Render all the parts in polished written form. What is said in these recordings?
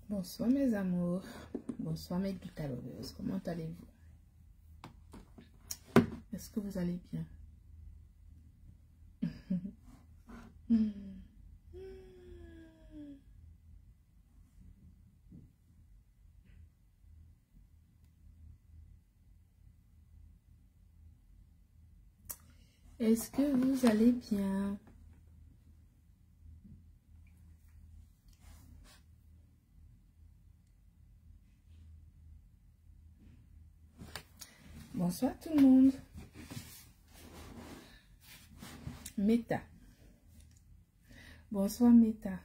Bonsoir mes amours, bonsoir mes glutalogeuses, comment allez-vous? Est-ce que vous allez bien? Est-ce que vous allez bien? Bonsoir tout le monde. Meta. Bonsoir Meta.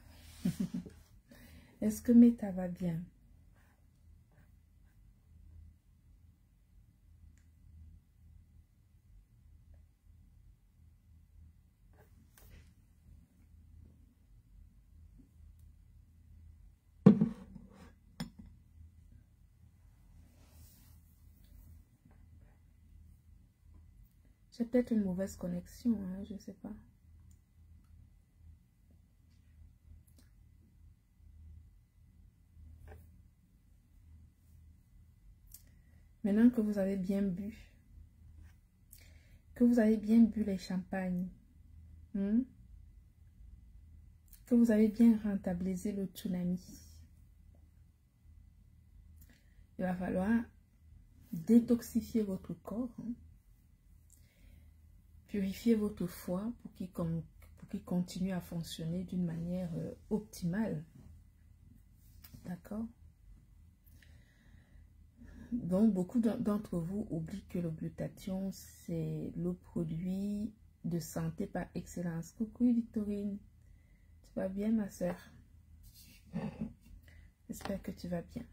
Est-ce que Meta va bien? J'ai peut-être une mauvaise connexion, hein, je ne sais pas. Maintenant que vous avez bien bu, que vous avez bien bu les champagnes, que vous avez bien rentabilisé le tsunami, il va falloir détoxifier votre corps, purifier votre foie pour qu'il continue à fonctionner d'une manière optimale. D'accord? Donc, beaucoup d'entre vous oublient que le glutathion, c'est le produit de santé par excellence. Coucou Victorine, tu vas bien ma soeur? J'espère que tu vas bien.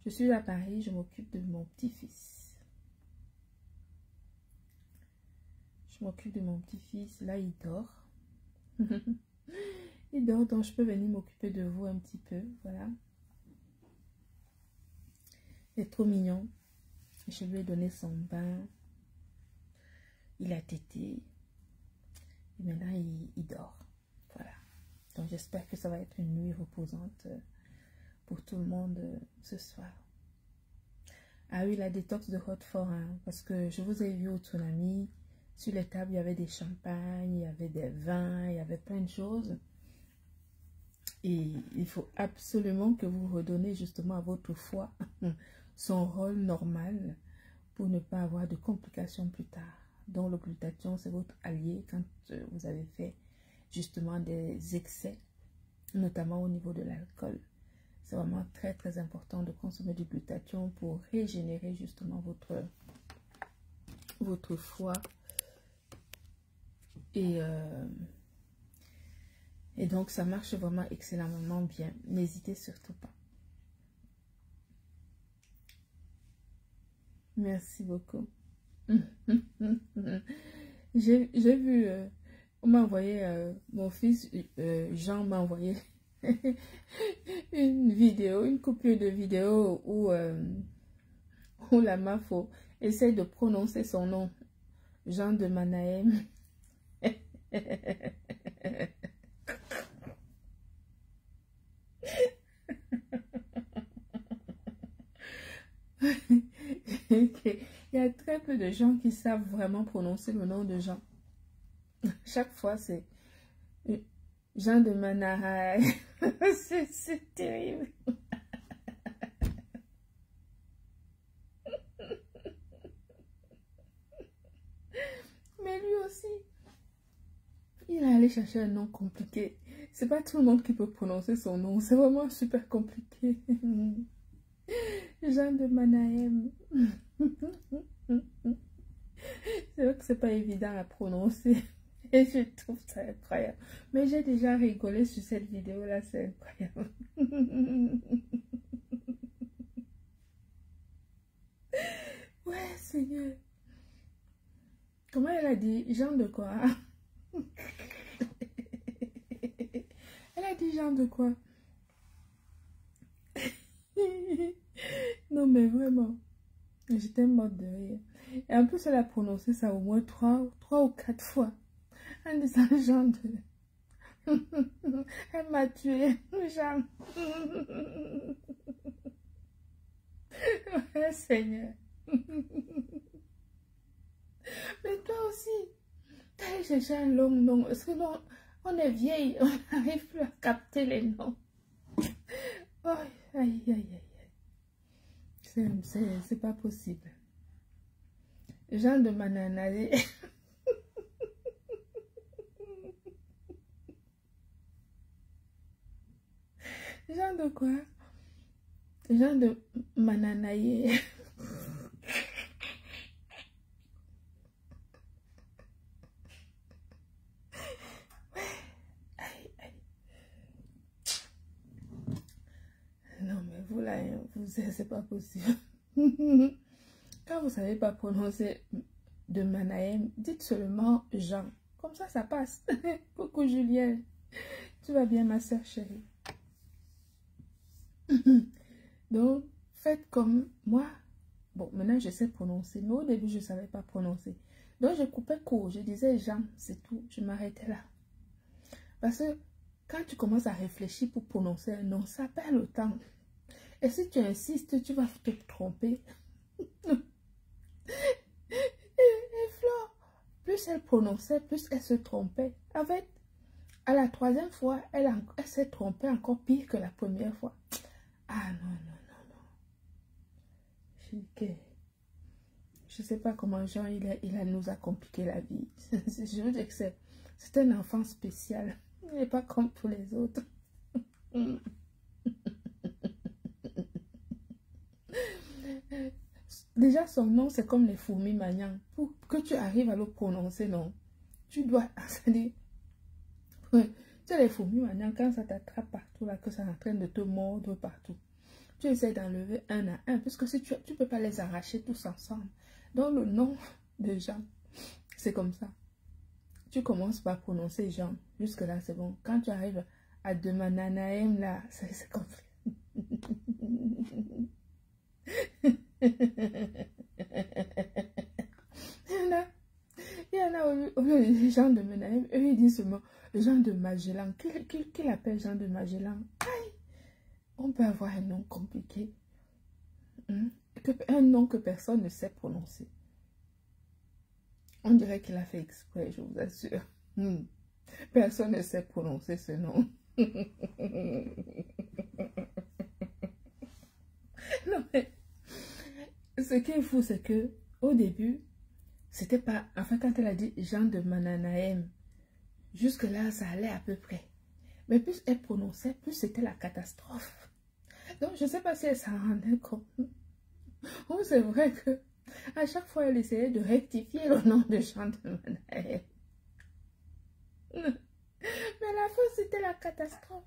Je suis à Paris, je m'occupe de mon petit-fils. Je m'occupe de mon petit-fils, là il dort. Il dort, donc je peux venir m'occuper de vous un petit peu, voilà. Il est trop mignon. Je lui ai donné son bain. Il a tété. Et maintenant, il dort. Voilà. Donc, j'espère que ça va être une nuit reposante pour tout le monde ce soir. Ah oui, la détox de Hautefort, hein, parce que je vous ai vu au tsunami. Sur les tables, il y avait des champagnes, il y avait des vins, il y avait plein de choses. Et il faut absolument que vous redonnez justement à votre foie son rôle normal pour ne pas avoir de complications plus tard. Donc le glutathion, c'est votre allié quand vous avez fait justement des excès, notamment au niveau de l'alcool. C'est vraiment très très important de consommer du glutathion pour régénérer justement votre foie. Et donc ça marche vraiment excellemment bien. N'hésitez surtout pas. Merci beaucoup. J'ai vu, on m'a envoyé, mon fils Jean m'a envoyé une vidéo, une coupure de vidéo où la Mafo essaie de prononcer son nom, Jean de Manahem. Il y a très peu de gens qui savent vraiment prononcer le nom de Jean. Chaque fois, c'est Jean de Manahem. C'est terrible. Mais lui aussi, il est allé chercher un nom compliqué. C'est pas tout le monde qui peut prononcer son nom. C'est vraiment super compliqué. Jean de Manahem. C'est vrai que c'est pas évident à prononcer. Et je trouve ça incroyable. Mais j'ai déjà rigolé sur cette vidéo-là. C'est incroyable. Ouais, Seigneur. Comment elle a dit? Jean de quoi? Elle a dit Jean de quoi? Non, mais vraiment. J'étais morte de rire. Et en plus, elle a prononcé ça au moins 3 ou 4 fois. En disant Elle m'a tué, Jean. Ouais, Seigneur. Mais toi aussi, tu as cherché un long nom. Parce que non, on est vieille, on n'arrive plus à capter les noms. Aïe, aïe, aïe, aïe. C'est pas possible. Jean de Mananaye. Jean de quoi? Jean de Mananaye. Non, mais vous là, c'est pas possible. Quand vous savez pas prononcer de Manahem, dites seulement Jean. Comme ça passe. Coucou Julienne. Tu vas bien, ma soeur chérie? Donc, faites comme moi. Bon, maintenant je sais prononcer, mais au début je ne savais pas prononcer. Donc, je coupais court. Je disais Jean, c'est tout. Je m'arrêtais là. Parce que quand tu commences à réfléchir pour prononcer un nom, ça perd le temps. Et si tu insistes, tu vas te tromper. Et Flore, plus elle prononçait, plus elle se trompait. En fait, à la troisième fois, elle s'est trompée encore pire que la première fois. Ah non, non, non, non. Je ne sais pas comment Jean, nous a compliqué la vie. Je veux dire que c'est un enfant spécial. Il n'est pas comme tous les autres. Déjà, son nom, c'est comme les fourmis maniants. Pour que tu arrives à le prononcer, non. Tu dois... C'est-à-dire... Tu sais, les fourmis maniants, quand ça t'attrape partout, là, que ça est en train de te mordre partout, tu essaies d'enlever un à un, puisque si tu ne peux pas les arracher tous ensemble. Donc, le nom de Jean, c'est comme ça. Tu commences par prononcer Jean. Jusque-là, c'est bon. Quand tu arrives à de Mananahem, là, c'est compris. Il y en a au lieu de Jean de Mananahem, eux, ils disent seulement Jean de Magellan. Qui l'appelle Jean de Magellan? Aïe! On peut avoir un nom compliqué. Un nom que personne ne sait prononcer. On dirait qu'il a fait exprès, je vous assure. Personne ne sait prononcer ce nom. Non, mais ce qui est fou, c'est que au début, c'était pas... Enfin, quand elle a dit Jean de Mananahem, jusque-là, ça allait à peu près. Mais plus elle prononçait, plus c'était la catastrophe. Donc, je ne sais pas si elle s'en rendait compte. Ou c'est vrai que à chaque fois, elle essayait de rectifier le nom de Jean de Mananahem. Mais à la fin, c'était la catastrophe.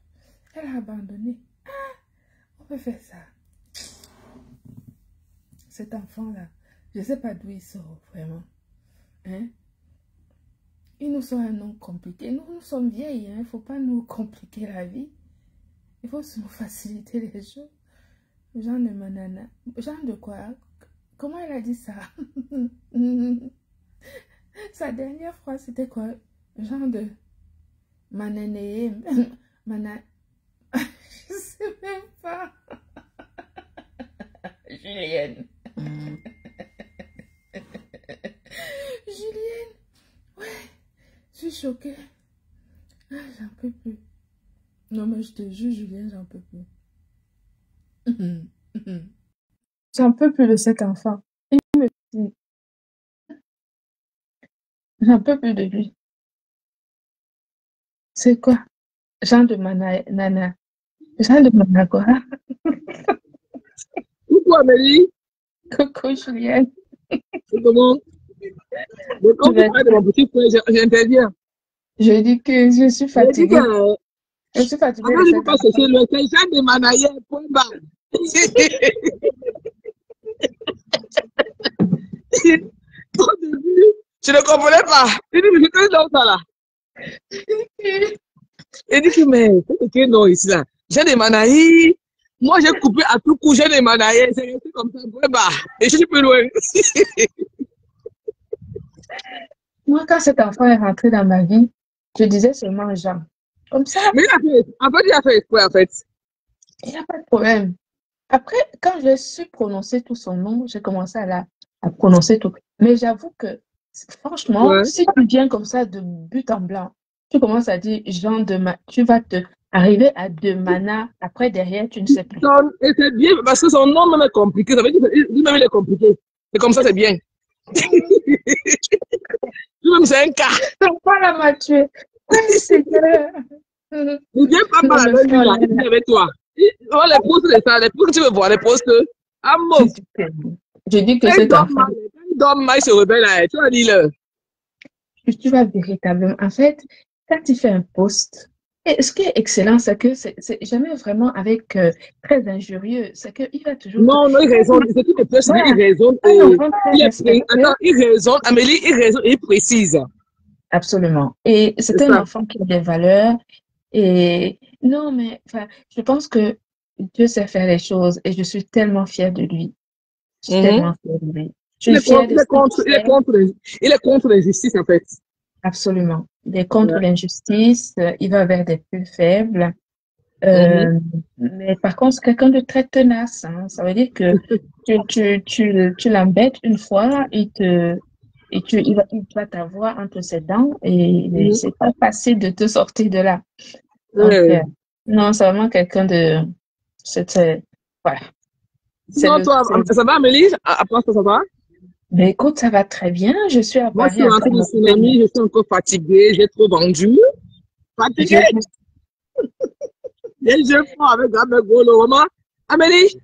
Elle a abandonné. Ah, on peut faire ça. Cet enfant-là, je ne sais pas d'où il sort vraiment. Hein? Il nous sort un nom compliqué. Nous sommes vieilles. Il ne faut pas nous compliquer la vie. Il faut nous faciliter les choses. Jean de Manana. Jean de quoi? Comment elle a dit ça? Sa dernière phrase, c'était quoi? Jean de Mananéem. Je sais même pas. Julienne. Julienne. Ouais. Je suis choquée. Ah, j'en peux plus. Non, mais je te jure, Julienne, j'en peux plus. J'en peux plus de cet enfant. Il me dit, j'en peux plus de lui. C'est quoi? Jean de Nana. Jean de Managora. Coucou Amélie. Coucou Julienne. C'est comment? Mais quand tu parles de mon petit frère, j'interviens. Je dis que je suis fatiguée. Je suis fatiguée. Avant, je ne peux pas chercher le Jean de Mananahem, point barre. Au début, je ne comprenais pas. Il dit, mais je connais dans ça là. Il dit que, mais c'est quel nom ici là? Jean de Mananahem. Moi, j'ai coupé à tout coup Jean de Mananahem. C'est resté comme ça, point barre. Et je suis plus loin. Moi, quand cet enfant est rentré dans ma vie, je disais seulement Jean. Comme ça, Mais il a fait exprès, en fait. il n'y a pas de problème. Après, quand j'ai su prononcer tout son nom, j'ai commencé à prononcer tout. Mais j'avoue que, franchement, Ouais. si tu viens comme ça de but en blanc, tu commences à dire Jean de Ma, tu vas te arriver à de Mana. Après, derrière, tu ne sais plus. Et c'est bien, parce que son nom même est compliqué. Ça veut dire que lui-même, il est compliqué. Et comme ça, c'est bien. Lui-même, c'est un cas. Voilà, Mathieu. Oui, c'est vrai. Il vient pas Non, par mais la même voilà. là, il vient avec toi. On les poste de ça, les posts que tu veux voir, les posts. Ah, mon. Je dis que Quand il cet dort enfant, mal, il se réveille là. Tu vas dire, tu vas véritablement. En fait, quand il fait un post, et ce qui est excellent, c'est que c'est jamais vraiment avec très injurieux. C'est qu'il va toujours te. non, non, il raisonne. C'est tout le plus, Voilà, il raisonne. un enfant très Attends, respectueux. il raisonne. Amélie, il raisonne et il précise. Absolument. Et C'est c'est un ça. enfant qui a des valeurs. Et non, mais enfin, je pense que Dieu sait faire les choses et je suis tellement fière de lui. Je suis Mhm. tellement fière de lui. Je suis fière de ce qu'il fait. Il est contre l'injustice, en fait. Absolument. Il est contre Ouais. l'injustice. Il va vers des plus faibles. Mhm. Mais par contre, c'est quelqu'un de très tenace, hein. Ça veut dire que tu l'embêtes une fois, il va t'avoir entre ses dents et Mhm. c'est pas facile de te sortir de là. Donc, Ouais. non, c'est vraiment quelqu'un de, voilà. C'est Sinon, toi, c'est- ça va, Amélie? À part ça, ça va? mais écoute, ça va très bien. Je suis à Moi, je Paris suis en train rentrée de du m'occuper de tsunami, je suis encore fatiguée, j'ai trop vendu. Fatiguée, je- j'ai froid avec un gros roman. Amélie,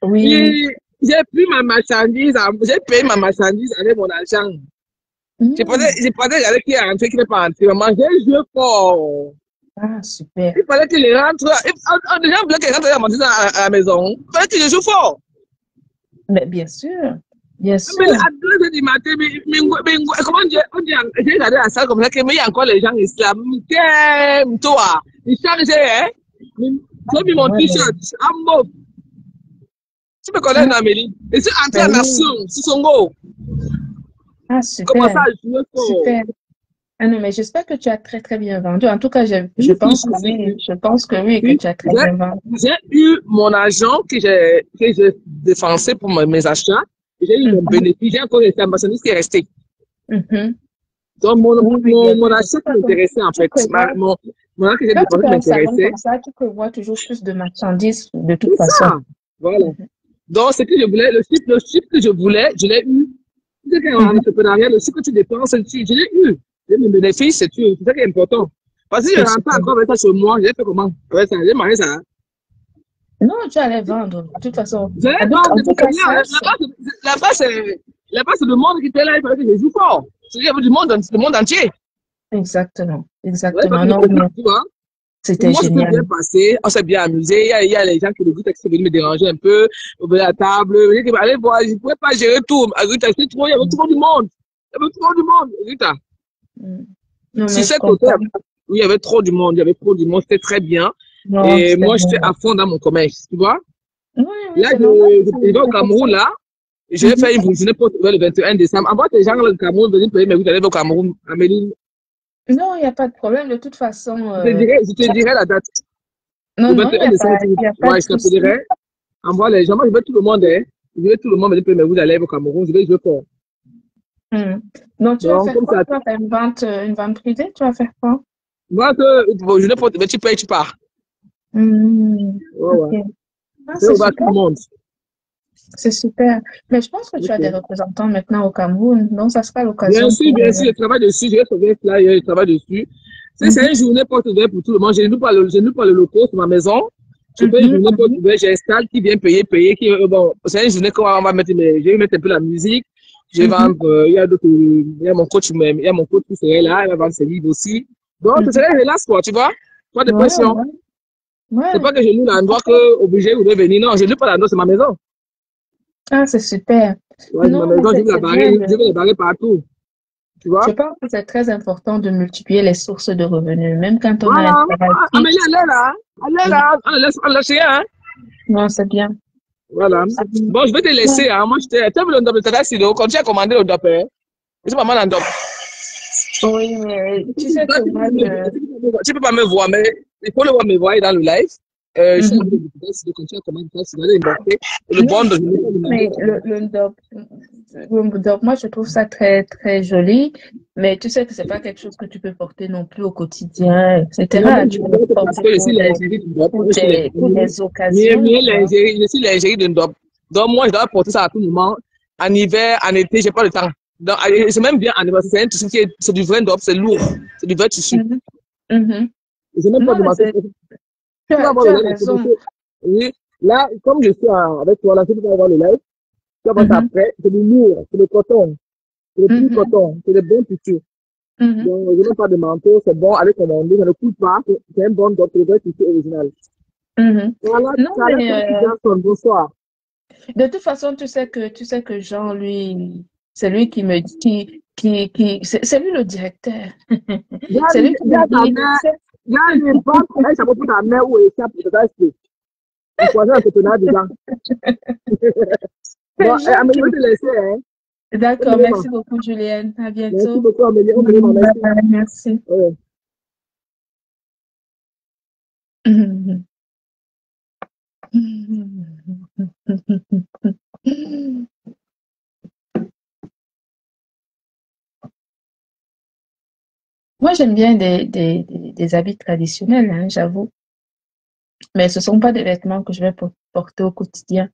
oui. j'ai pris ma marchandise, j'ai payé ma marchandise avec mon argent. Hmm. Je pensais qu'il y avait qui est rentré, qui n'est pas rentré. Maman, j'ai joué fort. Ah, super. Il fallait qu'il rentre. Les gens voulaient qu'il rentre la marchandise à la maison. Il fallait qu'il joue fort. Mais bien sûr, bien sûr. Mais à 2 heures du matin, comment dire, j'ai regardé la salle comme ça, mais il y a encore les gens islamiques. Toi, ils chargeaient, hein. J'ai mis mon Ouais. t-shirt en mauve. Tu me connais, Ah, Amélie? Et c'est entré ben en oui. action, sur son go. Ah, Comment ça, super. je jouais fort? Super. Ah non, mais j'espère que tu as très, très bien vendu. En tout cas, je Oui, si, pense si, que si, oui. si. Je pense que oui, que Puis, tu as très bien vendu. j'ai eu mon argent que j'ai dépensé pour mes achats. J'ai eu mon Mhm, bénéfice. J'ai encore été marchandise qui est resté. mhm. Donc, mon, Oui, oui, mon, bien mon sûr. De achat toute qui façon, m'intéressait, en tu fait. prévois, Mon argent que j'ai quand tu dépensé fais qui un salon m'intéressait. comme ça, tu prévois toujours plus de marchandises de toute C'est façon. ça. Voilà. Mhm, Donc, ce que je voulais, le chiffre que je voulais, je l'ai eu. Tu sais qu'en mhm. entrepreneuriat, le chiffre que tu dépenses, je l'ai eu. J'ai mes bénéfices, c'est ça qui est important. Parce que si je C'est rentre super. encore avec ça chez moi, j'ai fait comment? Ouais, ça, j'ai marré ça. Non, tu allais vendre. De toute façon. Je vais vendre, En tout parce que cas, ça, là-bas, c'est le monde qui était là, il fallait que je joue fort. Il y avait du monde, le monde entier. exactement. Ouais, il fallait Exactement. que je Non, mais profite, tu vois. c'était Moi, c'était bien génial. passé, on s'est bien amusé. Il y a les gens qui le goûtent, qui sont venus me déranger un peu, au bout de la table. Je dis, allez voir, je ne pouvais pas gérer tout. Rita, il y avait trop du monde. Il y avait trop du monde, Rita. Mhm. Non, Sur mais je cet hôtel, comprends. oui, il y avait trop du monde, il y avait trop du monde, c'était très bien. Non, Et c'était moi, bien. j'étais à fond dans mon commerce, tu vois. Oui, oui, Là, c'est normal. je vais au C'est comme ça. Cameroun, là. J'ai Mhm. fait une journée pour le 21 décembre. Envoie tes gens, là, au Cameroun, venir payer mes routes, aller au Cameroun. Amélie, Non, il n'y a pas de problème. De toute façon, je te dirai la date. non, Le non, 21 décembre, il y a pas ouais, de je souci. t'appellerai. Envoie les gens. Moi, je veux tout le monde, hein. Je veux tout le monde venir payer mes routes, aller au Cameroun. Je vais jouer fort. Hmm. Donc, tu vas Donc, faire comme quoi? ça, Tu vas faire une vente privée? Tu vas faire quoi? moi, je ne peux, tu payes, tu pars. Hmm. Ouais, ouais. Ok. Ah, C'est c'est ouvert à tout super. le monde. C'est super. Mais je pense que tu as des Ok. représentants maintenant au Cameroun. Donc, ça sera l'occasion pour. Bien sûr, je travaille dessus, je vais trouver un flyer, je travaille dessus. C'est une Mhm, journée porte ouverte pour tout le monde. Je n'ai pas le local sur ma maison. Je fais une mhm, journée porte mhm, ouverte, j'installe, qui vient payer, bon, c'est une journée qu'on va mettre, je vais mettre un peu la musique. Je vais mhm, vendre, il y a d'autres, il y a mon coach qui serait là, il va vendre ses livres aussi. Donc, c'est mhm. très relax, quoi, tu vois. Pas de Ouais, pression. ouais, C'est ouais. pas que je loue l'endroit que obligé vous devez venir. Non, je ne loue pas l'endroit, c'est ma maison. Ah, c'est super. Ouais, c'est ma Non, mais maison, c'est bien. je vais la barrer partout. Tu Je vois? pense que c'est très important de multiplier les sources de revenus, même quand on a un Voilà. travail Amélie, fixe. elle est là. Elle est Mhm. là. On l'a chez elle, hein. Non, c'est bien. Voilà. C'est bien. Bon, je vais te Ouais. laisser, hein. Moi, tu as vu le ndop de Tata Sido. Quand tu as commandé le ndop, hein. C'est pas mal un ndop. Oui, mais tu sais que moi, Tu peux pas me voir, mais il faut le voir me voir dans le live. Je suis en train Mhm. de continuer à commander, de regarder l'importé. Le Non, bon, je ne vais pas demander. mais le ndop, moi, je trouve ça très, très joli, mais tu sais que c'est pas quelque chose que tu peux porter non plus au quotidien, Non, moi, etc. Tu je le porte parce portes que je suis l'ingérie du DOP. Je suis pour des occasions, tu vois. je suis l'ingérie du DOP. Donc, moi, je dois porter ça à tout moment. En hiver, en été, j'ai pas le temps. Donc, c'est même bien en hiver. C'est du vrai DOP, c'est lourd. C'est du vrai tissu. Mhm. Mhm. Et j'ai même pas Non, mais demandé. Tu vas voir tu le as live parce raison. que, oui, là, comme je suis avec toi, là, tu vas voir le live. Tu vas voir ça Mhm. après. C'est du lourd, c'est du coton, c'est du pur Mhm. coton, c'est des bons tissus. Mhm. Donc, je n'ai pas de manteau, c'est bon, allez commander, ça ne coûte pas, c'est un bon DOP, c'est le vrai tissu original. Mhm. Voilà, Non, ça mais reste Jackson, bonsoir. de toute façon, tu sais que Jean, lui, c'est lui qui me dit, c'est lui le directeur. C'est lui qui me Ta dit, mère, il y a une banque, un chapeau pour ta mère ou un chapeau pour ta acheter. On choisit un partenaire dedans. Bon, c'est Jean Amélie, qui je vais me... te laisser, hein. D'accord, Amélie, merci beaucoup, Julienne. À merci bientôt. beaucoup, Amélie. Amélie, Bye merci. bye, merci. Ouais. Moi, j'aime bien des habits traditionnels, hein, j'avoue. Mais ce ne sont pas des vêtements que je vais porter au quotidien.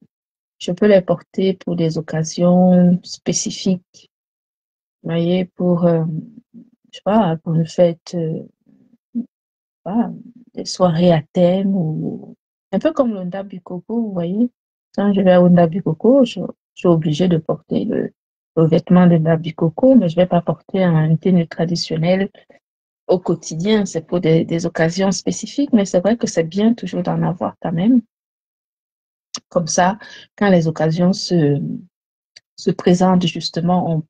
Je peux les porter pour des occasions spécifiques. Vous voyez, je sais pas, pour une fête, pas, des soirées à thème ou un peu comme le Ndabi Coco, vous voyez. Quand je vais au Ndabi Coco, je suis obligée de porter le vêtement de Ndabi Coco, mais je vais pas porter une tenue traditionnelle au quotidien. C'est pour des occasions spécifiques, mais c'est vrai que c'est bien toujours d'en avoir quand même. Comme ça, quand les occasions se présentent justement, on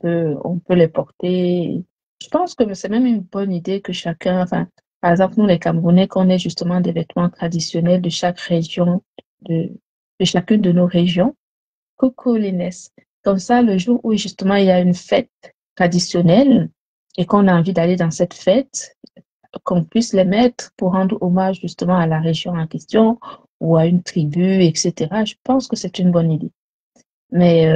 peut les porter. Je pense que c'est même une bonne idée que chacun, enfin, par exemple, nous les Camerounais, qu'on ait justement des vêtements traditionnels de chaque région, de, de chacune de nos régions. Coucou l'Inès. Comme ça, le jour où justement il y a une fête traditionnelle et qu'on a envie d'aller dans cette fête, qu'on puisse les mettre pour rendre hommage justement à la région en question ou à une tribu, etc. Je pense que c'est une bonne idée. Mais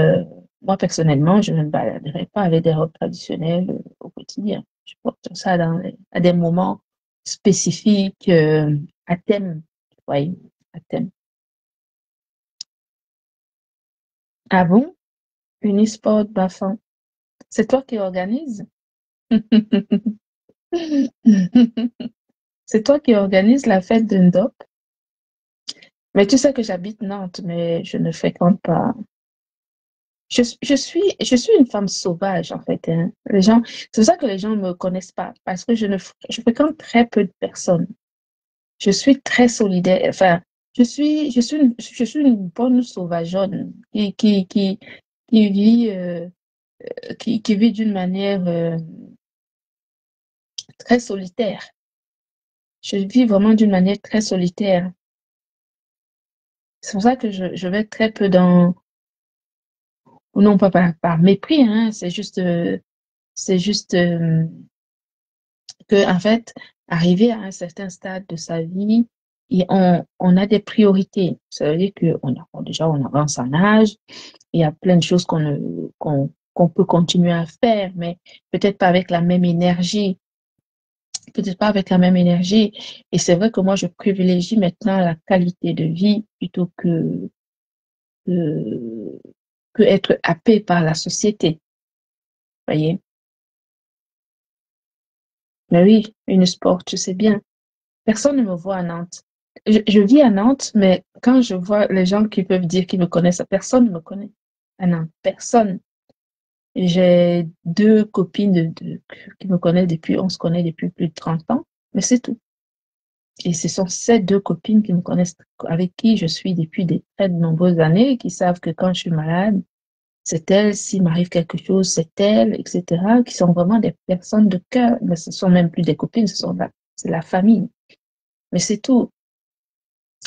moi, personnellement, je ne me baladerai pas avec des robes traditionnelles au quotidien. Je porte ça à des moments spécifiques, à thème. Oui, à thème. Ah bon? Unisport Bafin. C'est toi qui organise? C'est toi qui organise la fête de Ndop? Mais tu sais que j'habite Nantes, mais je ne fréquente pas. Je suis une femme sauvage, en fait, hein. C'est pour ça que les gens ne me connaissent pas, parce que je fréquente très peu de personnes. Je suis très solidaire. Enfin, je suis une bonne sauvageonne qui vit, qui vit d'une manière très solitaire. Je vis vraiment d'une manière très solitaire. C'est pour ça que je vais très peu non pas par mépris, hein, c'est juste que, en fait, arrivé à un certain stade de sa vie, et on a des priorités. Ça veut dire déjà, on avance en âge, il y a plein de choses qu'on peut continuer à faire, mais peut-être pas avec la même énergie. Peut-être pas avec la même énergie. Et c'est vrai que moi, je privilégie maintenant la qualité de vie plutôt que, que être happé par la société. Voyez? Mais oui, une sport, tu sais bien. Personne ne me voit à Nantes. Je vis à Nantes, mais quand je vois les gens qui peuvent dire qu'ils me connaissent, personne ne me connaît à Nantes. Personne. J'ai deux copines qui me connaissent depuis, on se connaît depuis plus de 30 ans, mais c'est tout. Et ce sont ces deux copines qui me connaissent, avec qui je suis depuis de très nombreuses années, qui savent que quand je suis malade, c'est elles, s'il m'arrive quelque chose, c'est elles, etc., qui sont vraiment des personnes de cœur. Mais ce sont même plus des copines, c'est la famille. Mais c'est tout.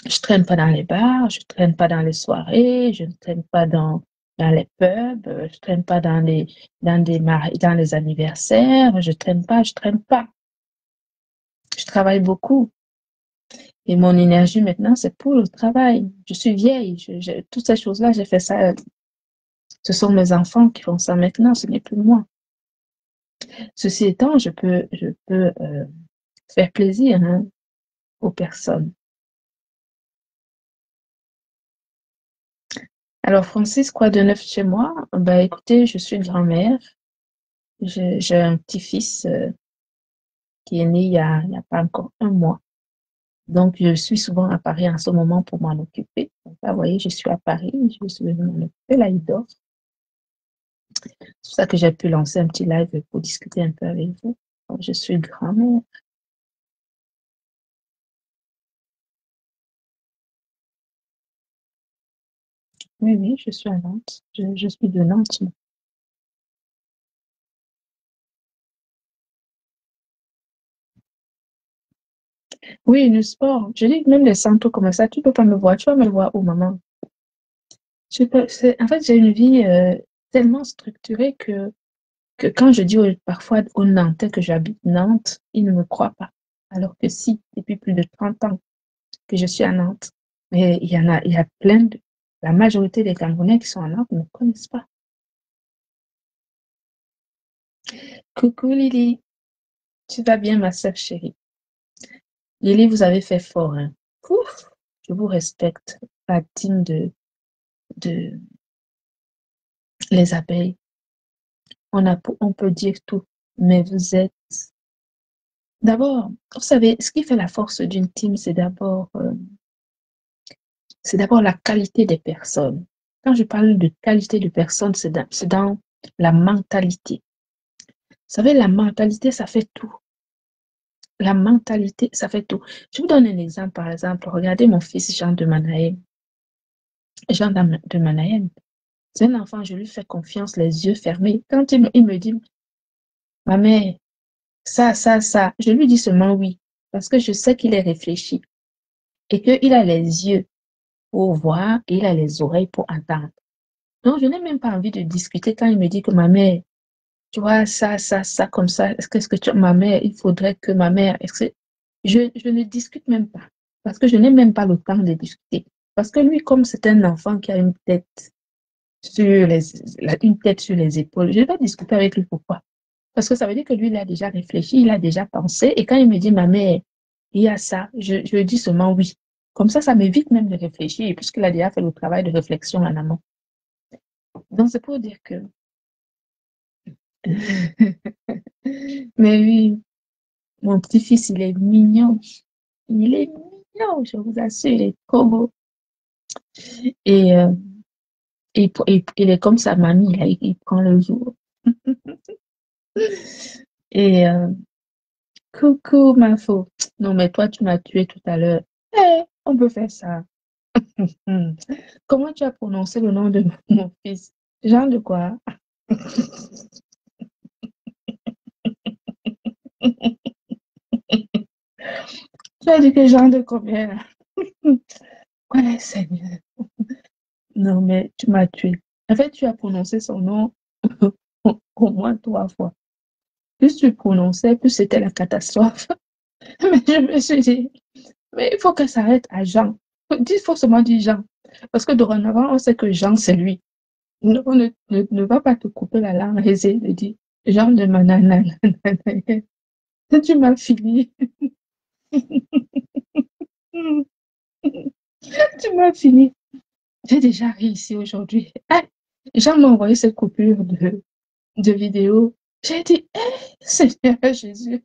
Je traîne pas dans les bars, je traîne pas dans les soirées, je ne traîne pas dans les pubs, je traîne pas dans les anniversaires, je traîne pas. Je travaille beaucoup. Et mon énergie maintenant, c'est pour le travail. Je suis vieille. Toutes ces choses-là, j'ai fait ça. Ce sont mes enfants qui font ça maintenant, ce n'est plus moi. Ceci étant, je peux faire plaisir, hein, aux personnes. Alors, Francis, quoi de neuf chez moi? Ben, écoutez, je suis grand-mère. J'ai un petit-fils qui est né il y a pas encore un mois. Donc, je suis souvent à Paris en ce moment pour m'en occuper. Donc, là, vous voyez, je suis à Paris, je suis venue m'en occuper. Là, il dort. C'est pour ça que j'ai pu lancer un petit live pour discuter un peu avec vous. Donc, je suis grand-mère. Oui, oui, je suis à Nantes. Je suis de Nantes. Oui, le sport. Je dis même les centres comme ça, tu peux pas me voir. Tu vas me voir où, maman? En fait, j'ai une vie tellement structurée que quand je dis parfois aux Nantais que j'habite Nantes, ils ne me croient pas. Alors que si, depuis plus de 30 ans que je suis à Nantes, mais il y a la majorité des Camerounais qui sont à Nantes ne me connaissent pas. Coucou Lily, tu vas bien ma sœur chérie? Lily, vous avez fait fort, hein? Ouf, je vous respecte, la team de les abeilles. On peut dire tout, mais vous êtes... D'abord, vous savez, ce qui fait la force d'une team, c'est d'abord la qualité des personnes. Quand je parle de qualité de personnes, c'est dans la mentalité. Vous savez, la mentalité, ça fait tout. La mentalité, ça fait tout. Je vous donne un exemple, par exemple. Regardez mon fils Jean de Manaïm. Jean de Manaïm, c'est un enfant, je lui fais confiance, les yeux fermés. Quand il me dit, ma mère, ça, je lui dis seulement oui, parce que je sais qu'il est réfléchi et qu'il a les yeux pour voir et il a les oreilles pour entendre. Donc, je n'ai même pas envie de discuter quand il me dit que ma mère, tu vois, ça, comme ça, est-ce que ma mère, il faudrait que ma mère, je ne discute même pas, parce que je n'ai même pas le temps de discuter. Parce que lui, comme c'est un enfant qui a une tête sur les épaules, je vais discuter avec lui pourquoi. Parce que ça veut dire que lui, il a déjà réfléchi, il a déjà pensé, et quand il me dit, ma mère, il y a ça, je dis seulement oui. Comme ça m'évite même de réfléchir, puisqu'il a déjà fait le travail de réflexion en amont. Donc, c'est pour dire que... Mais oui, mon petit-fils, il est mignon. Il est mignon, je vous assure, il est trop beau. Et, il est comme sa mamie, là, il prend le jour. Et coucou, ma faux. Non, mais toi, tu m'as tué tout à l'heure. Eh, on peut faire ça. Hmm. Comment tu as prononcé le nom de mon fils? Jean de quoi? Tu as dit que Jean de combien là? Ouais, Seigneur. Non, mais tu m'as tué. En fait, tu as prononcé son nom au moins 3 fois. Plus tu prononçais, plus c'était la catastrophe. Mais je me suis dit, mais il faut que ça arrête à Jean. Il faut seulement dire Jean. Parce que dorénavant, on sait que Jean, c'est lui. On ne va pas te couper la langue et essayer de dire Jean de Manana. Tu m'as fini. Tu m'as fini. J'ai déjà réussi aujourd'hui. Ah, Jean m'a envoyé cette coupure de vidéo. J'ai dit, Seigneur Jésus,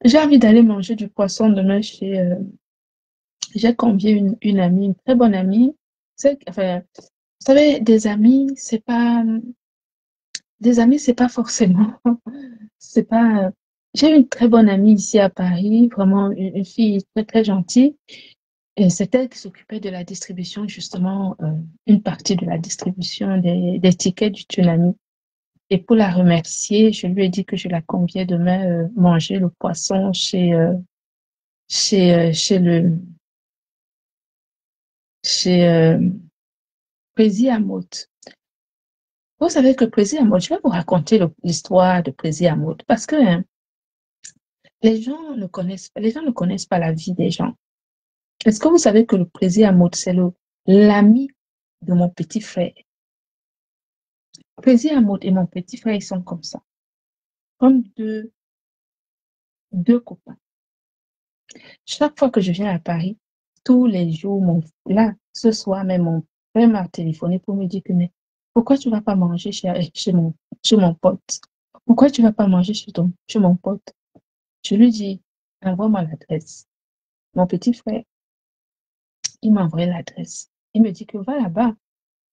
j'ai envie d'aller manger du poisson demain j'ai convié une amie, une très bonne amie. Enfin, vous savez, des amis, c'est pas forcément, c'est pas, j'ai une très bonne amie ici à Paris, vraiment une fille très, très gentille. Et c'est elle qui s'occupait de la distribution, justement, une partie de la distribution des tickets du tsunami. Et pour la remercier, je lui ai dit que je la conviais demain manger le poisson chez, chez le, chez, Prési Hamout. Vous savez que Prési Hamout, je vais vous raconter l'histoire de Prési Hamout parce que hein, les gens ne connaissent pas la vie des gens. Est-ce que vous savez que le Prési Hamout, c'est l'ami de mon petit frère? Prési Hamout et mon petit frère, ils sont comme ça, comme deux copains. Chaque fois que je viens à Paris, tous les jours, là, ce soir même, mon frère m'a téléphoné pour me dire que, mais pourquoi tu ne vas pas manger chez mon pote? Pourquoi tu ne vas pas manger chez mon pote? Je lui dis, envoie-moi l'adresse. Mon petit frère, il m'a envoyé l'adresse. Il me dit que va là-bas.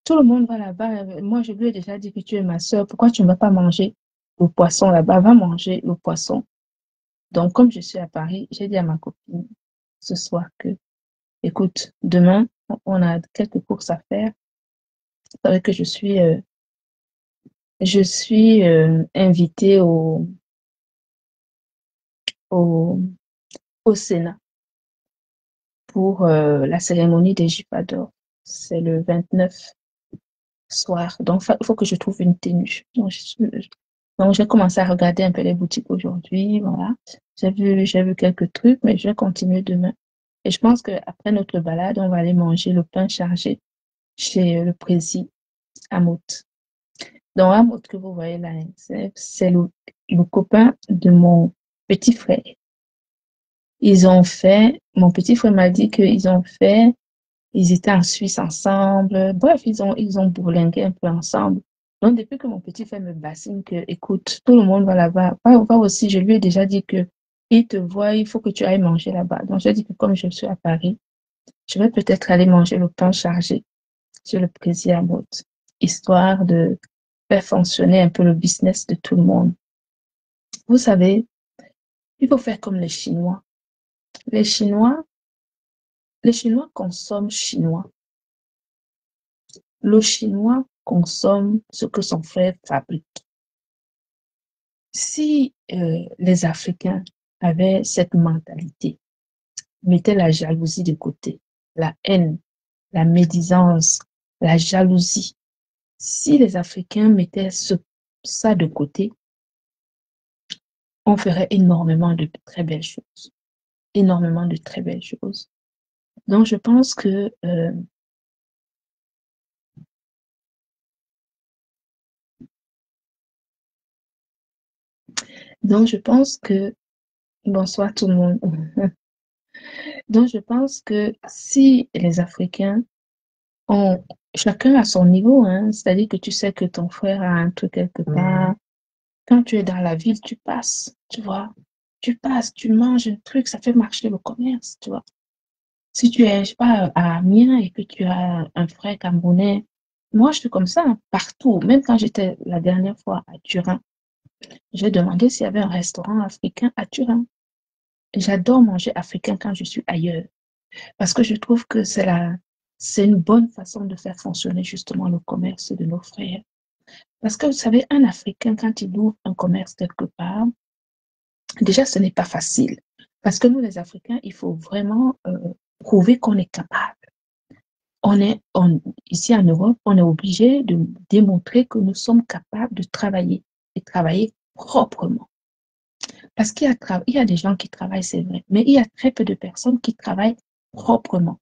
Tout le monde va là-bas. Moi, je lui ai déjà dit que tu es ma soeur. Pourquoi tu ne vas pas manger le poisson là-bas? Va manger le poisson. Donc, comme je suis à Paris, j'ai dit à ma copine ce soir que écoute, demain, on a quelques courses à faire. C'est vrai que je suis invitée au, au Sénat pour la cérémonie des Gifador. C'est le 29 soir. Donc, il faut que je trouve une tenue. Donc, j'ai commencé à regarder un peu les boutiques aujourd'hui. Voilà. J'ai vu quelques trucs, mais je vais continuer demain. Et je pense qu'après notre balade, on va aller manger le pain chargé chez le président Hamout. Donc, Hamout que vous voyez là, c'est le copain de mon petit frère. Mon petit frère m'a dit ils étaient en Suisse ensemble. Bref, ils ont bourlingué un peu ensemble. Donc, depuis que mon petit frère me bassine que, écoute, tout le monde va là-bas. Va aussi, je lui ai déjà dit que il te voit, il faut que tu ailles manger là-bas. Donc, j'ai dit que comme je suis à Paris, je vais peut-être aller manger le pain chargé chez le président Hamout, histoire de faire fonctionner un peu le business de tout le monde. Vous savez, il faut faire comme les Chinois. Les Chinois, les Chinois consomment chinois. Le Chinois consomme ce que son frère fabrique. Si les Africains avaient cette mentalité, mettaient la jalousie de côté, la haine, la médisance, la jalousie, si les Africains mettaient ça de côté, on ferait énormément de très belles choses. Énormément de très belles choses. Donc, je pense que bonsoir tout le monde. Donc, je pense que si les Africains ont, chacun à son niveau, hein, c'est-à-dire que tu sais que ton frère a un truc quelque part, quand tu es dans la ville, tu passes, tu vois. Tu passes, tu manges un truc, ça fait marcher le commerce, tu vois. Si tu es, je sais pas, à Amiens et que tu as un frère camerounais, moi, je suis comme ça, hein, partout. Même quand j'étais la dernière fois à Turin, j'ai demandé s'il y avait un restaurant africain à Turin. J'adore manger africain quand je suis ailleurs parce que je trouve que c'est une bonne façon de faire fonctionner justement le commerce de nos frères. Parce que vous savez, un Africain, quand il ouvre un commerce quelque part, déjà, ce n'est pas facile. Parce que nous, les Africains, il faut vraiment prouver qu'on est capable. Ici en Europe, on est obligé de démontrer que nous sommes capables de travailler et travailler proprement. Parce il y a des gens qui travaillent, c'est vrai, mais il y a très peu de personnes qui travaillent proprement.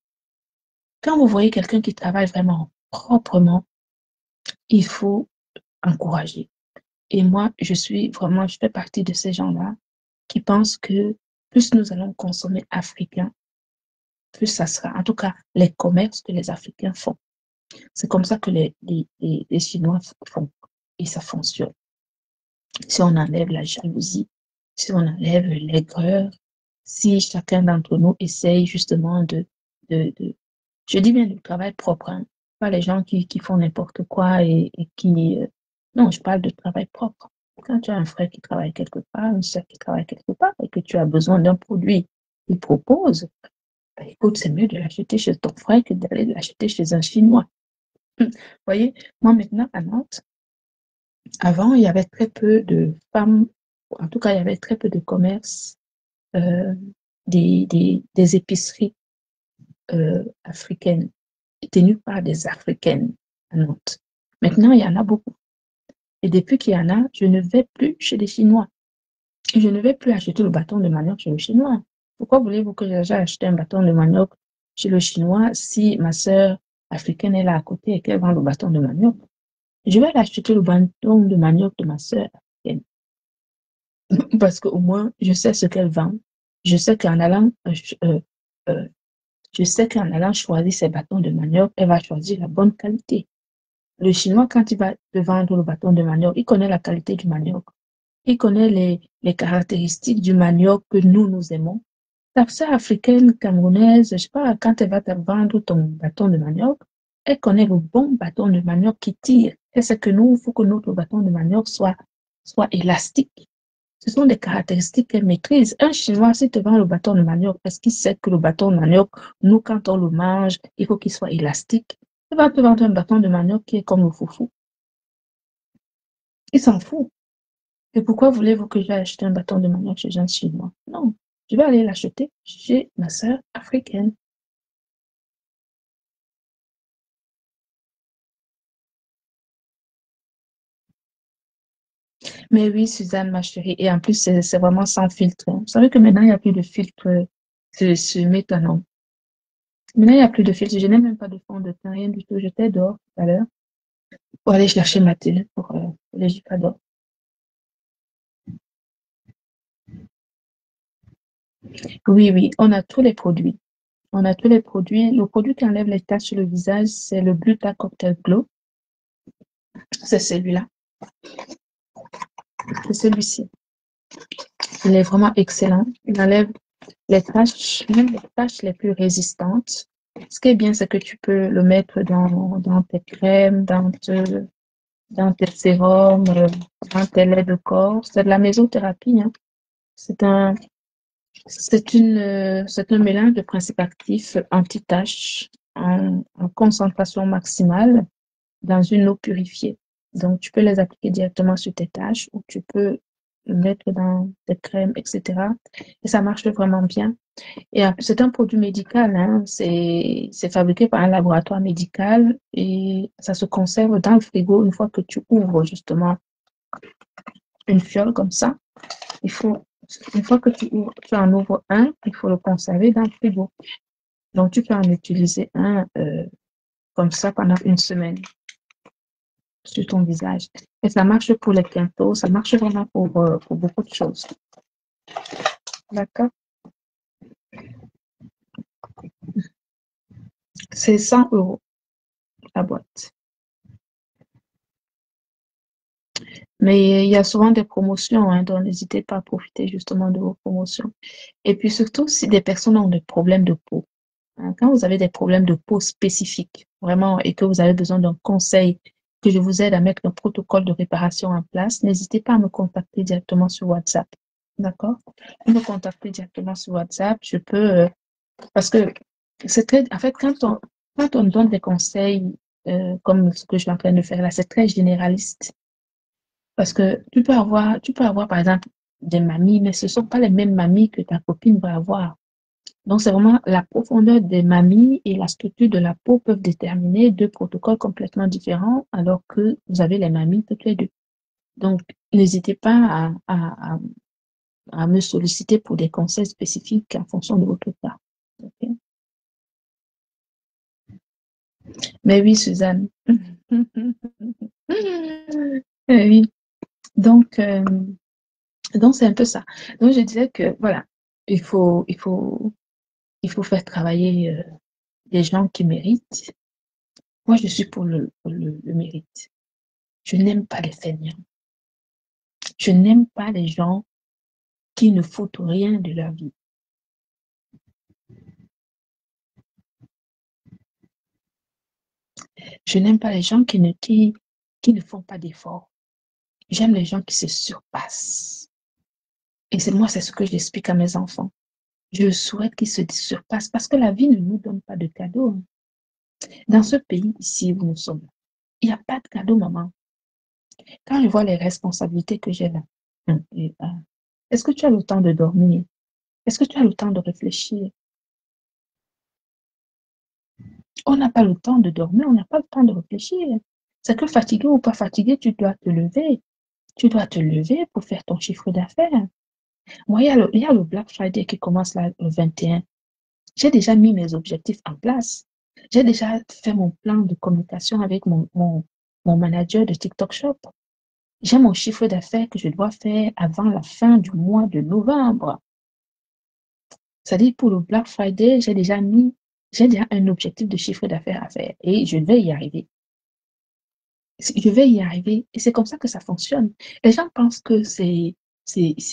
Quand vous voyez quelqu'un qui travaille vraiment proprement, il faut encourager. Et moi, je fais partie de ces gens-là qui pensent que plus nous allons consommer africain, plus ça sera. En tout cas, les commerces que les Africains font. C'est comme ça que les Chinois font. Et ça fonctionne. Si on enlève la jalousie, si on enlève l'aigreur, si chacun d'entre nous essaye justement je dis bien du travail propre, hein, pas les gens qui font n'importe quoi et qui... non, je parle de travail propre. Quand tu as un frère qui travaille quelque part, une soeur qui travaille quelque part et que tu as besoin d'un produit qu'il propose, ben, écoute, c'est mieux de l'acheter chez ton frère que d'aller l'acheter chez un Chinois. Vous voyez, moi maintenant à Nantes, avant, il y avait très peu de femmes, en tout cas, il y avait très peu de commerces, euh, des épiceries africaines, tenues par des Africaines. à Nantes. Maintenant, il y en a beaucoup. Et depuis qu'il y en a, je ne vais plus chez les Chinois. Et je ne vais plus acheter le bâton de manioc chez le Chinois. Pourquoi voulez-vous que j'aille acheter un bâton de manioc chez le Chinois si ma sœur africaine est là à côté et qu'elle vend le bâton de manioc? Je vais aller acheter le bâton de manioc de ma sœur africaine. Parce qu'au moins, je sais ce qu'elle vend. Je sais qu'en allant, euh, je sais qu'en allant choisir ses bâtons de manioc, elle va choisir la bonne qualité. Le Chinois, quand il va te vendre le bâton de manioc, il connaît la qualité du manioc. Il connaît les caractéristiques du manioc que nous aimons. Ta sœur africaine, camerounaise, je sais pas, quand elle va te vendre ton bâton de manioc, elle connaît le bon bâton de manioc qui tire. Et c'est que nous, il faut que notre bâton de manioc soit élastique. Ce sont des caractéristiques qu'elle maîtrise. Un Chinois, s'il te vend le bâton de manioc, est-ce qu'il sait que le bâton de manioc, nous, quand on le mange, il faut qu'il soit élastique? Il va te vendre un bâton de manioc qui est comme le foufou. Il s'en fout. Et pourquoi voulez-vous que j'aille acheter un bâton de manioc chez un Chinois? Non, je vais aller l'acheter chez ma sœur africaine. Mais oui, Suzanne, ma chérie, et en plus, c'est vraiment sans filtre, hein. Vous savez que maintenant, il n'y a plus de filtre sur Maintenant, il n'y a plus de filtre. Je n'ai même pas de fond de teint, rien du tout. J'étais dehors tout à l'heure pour aller chercher ma télé pour les Jicadors. Oui, oui, on a tous les produits. On a tous les produits. Le produit qui enlève les taches sur le visage, c'est le Gluta Cocktail Glow. C'est celui-là. C'est celui-ci. Il est vraiment excellent. Il enlève les taches, même les taches les plus résistantes. Ce qui est bien, c'est que tu peux le mettre dans tes crèmes, dans tes sérums, dans tes laits de corps. C'est de la mésothérapie, hein. C'est un, c'est un mélange de principes actifs anti-taches en concentration maximale dans une eau purifiée. Donc, tu peux les appliquer directement sur tes taches ou tu peux le mettre dans tes crèmes, etc. Et ça marche vraiment bien. Et c'est un produit médical, hein. C'est fabriqué par un laboratoire médical et ça se conserve dans le frigo une fois que tu ouvres justement une fiole comme ça. Il faut, une fois que tu en ouvres un, il faut le conserver dans le frigo. Donc, tu peux en utiliser un comme ça pendant une semaine sur ton visage. Et ça marche pour les quintos, ça marche vraiment pour beaucoup de choses. D'accord? C'est 100 € la boîte. Mais il y a souvent des promotions, hein, donc n'hésitez pas à profiter justement de vos promotions. Et puis surtout, si des personnes ont des problèmes de peau, hein, quand vous avez des problèmes de peau spécifiques, vraiment, et que vous avez besoin d'un conseil, que je vous aide à mettre un protocole de réparation en place, n'hésitez pas à me contacter directement sur WhatsApp. D'accord? Vous me contactez directement sur WhatsApp, je peux, parce que c'est très, en fait, quand on donne des conseils, comme ce que je suis en train de faire là, c'est très généraliste. Parce que tu peux avoir, par exemple, des mamies, mais ce ne sont pas les mêmes mamies que ta copine va avoir. Donc, c'est vraiment la profondeur des mamies et la structure de la peau peuvent déterminer deux protocoles complètement différents, alors que vous avez les mamies toutes les deux. Donc, n'hésitez pas à me solliciter pour des conseils spécifiques en fonction de votre cas. Ok. Mais oui, Suzanne. Oui. Donc, euh, donc c'est un peu ça. Donc, je disais que, voilà, il faut, il faut, il faut faire travailler des gens qui méritent. Moi, je suis pour le mérite. Je n'aime pas les feignants. Je n'aime pas les gens qui ne foutent rien de leur vie. Je n'aime pas les gens qui ne font pas d'efforts. J'aime les gens qui se surpassent. Et c'est moi, c'est ce que j'explique à mes enfants. Je souhaite qu'ils se surpassent parce que la vie ne nous donne pas de cadeaux. Dans ce pays ici où nous sommes, il n'y a pas de cadeau, maman. Quand je vois les responsabilités que j'ai là, est-ce que tu as le temps de dormir? Est-ce que tu as le temps de réfléchir? On n'a pas le temps de dormir, on n'a pas le temps de réfléchir. C'est que fatigué ou pas fatigué, tu dois te lever. Tu dois te lever pour faire ton chiffre d'affaires. Moi, il y a le Black Friday qui commence là, le 21. J'ai déjà mis mes objectifs en place. J'ai déjà fait mon plan de communication avec mon manager de TikTok Shop. J'ai mon chiffre d'affaires que je dois faire avant la fin du mois de novembre. C'est-à-dire pour le Black Friday, j'ai déjà un objectif de chiffre d'affaires à faire et je vais y arriver. Je vais y arriver et c'est comme ça que ça fonctionne. Les gens pensent que c'est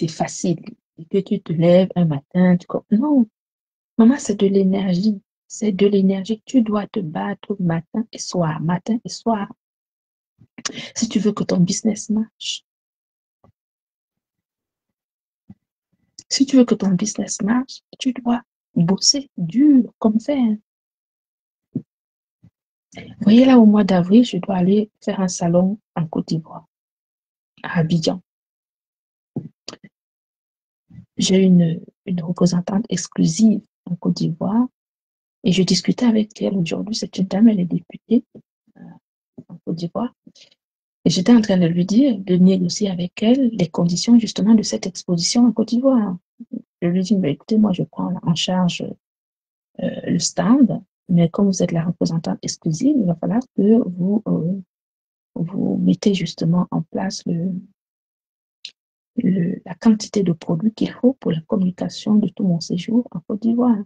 facile et que tu te lèves un matin, non, maman, c'est de l'énergie. C'est de l'énergie. Tu dois te battre matin et soir, matin et soir, si tu veux que ton business marche. Si tu veux que ton business marche, tu dois bosser dur comme fer. Vous voyez, là, au mois d'avril, je dois aller faire un salon en Côte d'Ivoire, à Abidjan. J'ai une représentante exclusive en Côte d'Ivoire et je discutais avec elle aujourd'hui. C'est une dame, elle est députée en Côte d'Ivoire. Et j'étais en train de lui dire, de négocier avec elle les conditions justement de cette exposition en Côte d'Ivoire. Je lui dis, mais écoutez, moi, je prends en charge le stand, mais comme vous êtes la représentante exclusive, il va falloir que vous mettez justement en place la quantité de produits qu'il faut pour la communication de tout mon séjour en Côte d'Ivoire.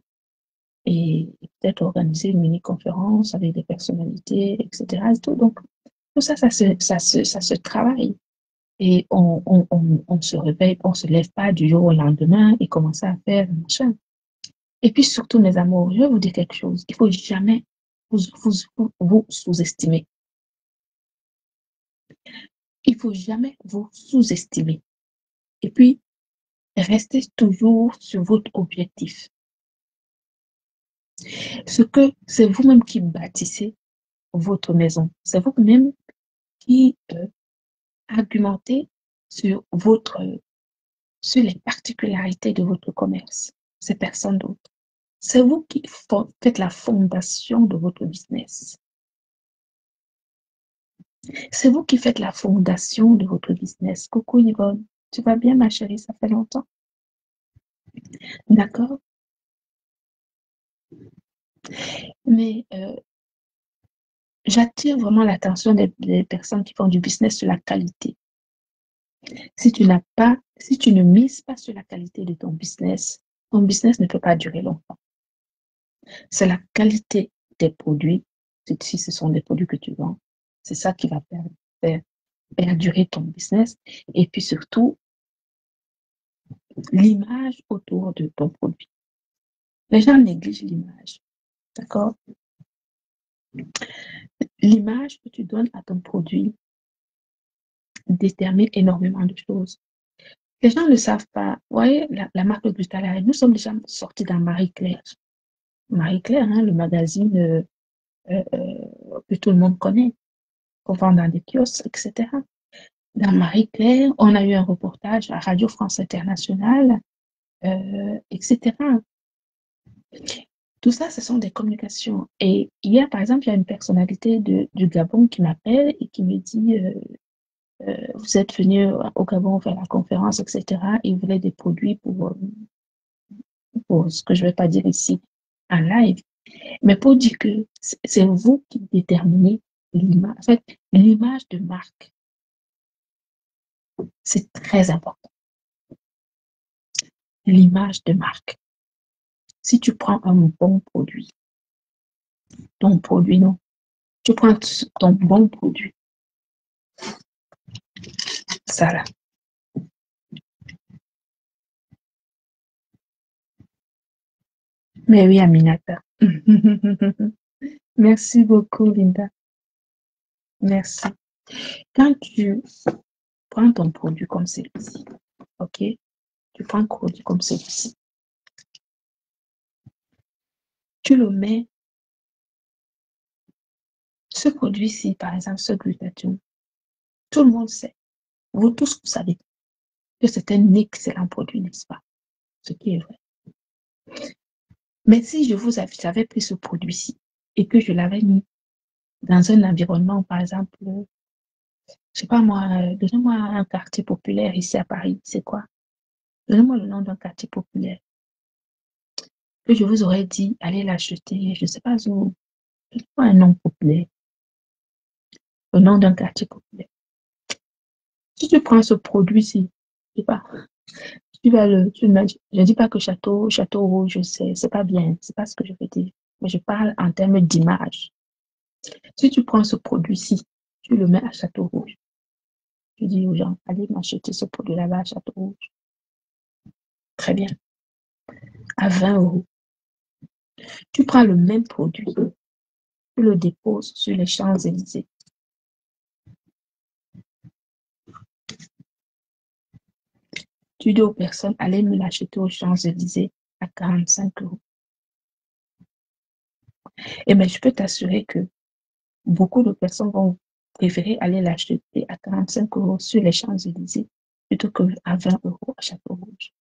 Et peut-être organiser une mini-conférence avec des personnalités, etc. Et tout. Donc, tout ça, ça se travaille. Et on se réveille, on se lève pas du jour au lendemain et commencer à faire machin. Et puis surtout, mes amours, je vais vous dire quelque chose. Il faut jamais vous sous-estimer. Il faut jamais vous sous-estimer. Et puis, restez toujours sur votre objectif. C'est vous-même qui bâtissez votre maison. C'est vous-même qui argumentez sur sur les particularités de votre commerce. C'est personne d'autre. C'est vous qui faites la fondation de votre business. C'est vous qui faites la fondation de votre business. Coucou Yvonne, tu vas bien ma chérie, ça fait longtemps. D'accord? Mais j'attire vraiment l'attention des personnes qui font du business sur la qualité. Si tu ne mises pas sur la qualité de ton business ne peut pas durer longtemps. C'est la qualité des produits, si ce sont des produits que tu vends, c'est ça qui va faire perdurer ton business. Et puis surtout, l'image autour de ton produit. Les gens négligent l'image, d'accord? L'image que tu donnes à ton produit détermine énormément de choses. Les gens ne savent pas. Vous voyez, la marque de Glutalari, nous sommes déjà sortis dans Marie-Claire. Marie-Claire, hein, le magazine que tout le monde connaît, qu'on vend dans des kiosques, etc. Dans Marie-Claire, on a eu un reportage à Radio France Internationale, etc. Tout ça, ce sont des communications. Et hier, par exemple, il y a une personnalité du Gabon qui m'appelle et qui me dit vous êtes venu au Gabon faire la conférence, etc. Et il voulait des produits pour ce que je ne vais pas dire ici en live. Mais pour dire que c'est vous qui déterminez l'image. En fait, l'image de marque, c'est très important. L'image de marque. Si tu prends un bon produit, ton produit, non. Tu prends ton bon produit. Ça là. Mais oui, Aminata. Merci beaucoup, Linda. Merci. Quand tu prends ton produit comme celui-ci, ok? Tu prends un produit comme celui-ci. Tu le mets. Ce produit-ci, par exemple, ce glutathion, tout le monde sait. Vous tous, vous savez que c'est un excellent produit, n'est-ce pas? Ce qui est vrai. Mais si j'avais pris ce produit-ci et que je l'avais mis dans un environnement, par exemple, je sais pas moi, donnez-moi un quartier populaire ici à Paris, c'est quoi? Donnez-moi le nom d'un quartier populaire. Que je vous aurais dit, allez l'acheter, je ne sais pas où. Donnez-moi un nom populaire, le nom d'un quartier populaire. Si tu prends ce produit-ci, je sais pas, je ne dis pas que Château Rouge, c'est pas bien, c'est pas ce que je veux dire. Mais je parle en termes d'image. Si tu prends ce produit-ci, tu le mets à Château Rouge. Tu dis aux gens, allez m'acheter ce produit là-bas à Château Rouge. Très bien. À 20 euros. Tu prends le même produit, tu le déposes sur les Champs-Élysées. Tu dis aux personnes, allez me l'acheter aux Champs-Élysées à 45 euros. Et bien, je peux t'assurer que beaucoup de personnes vont préférer aller l'acheter à 45 euros sur les Champs-Élysées plutôt qu'à 20 euros à Château Rouge.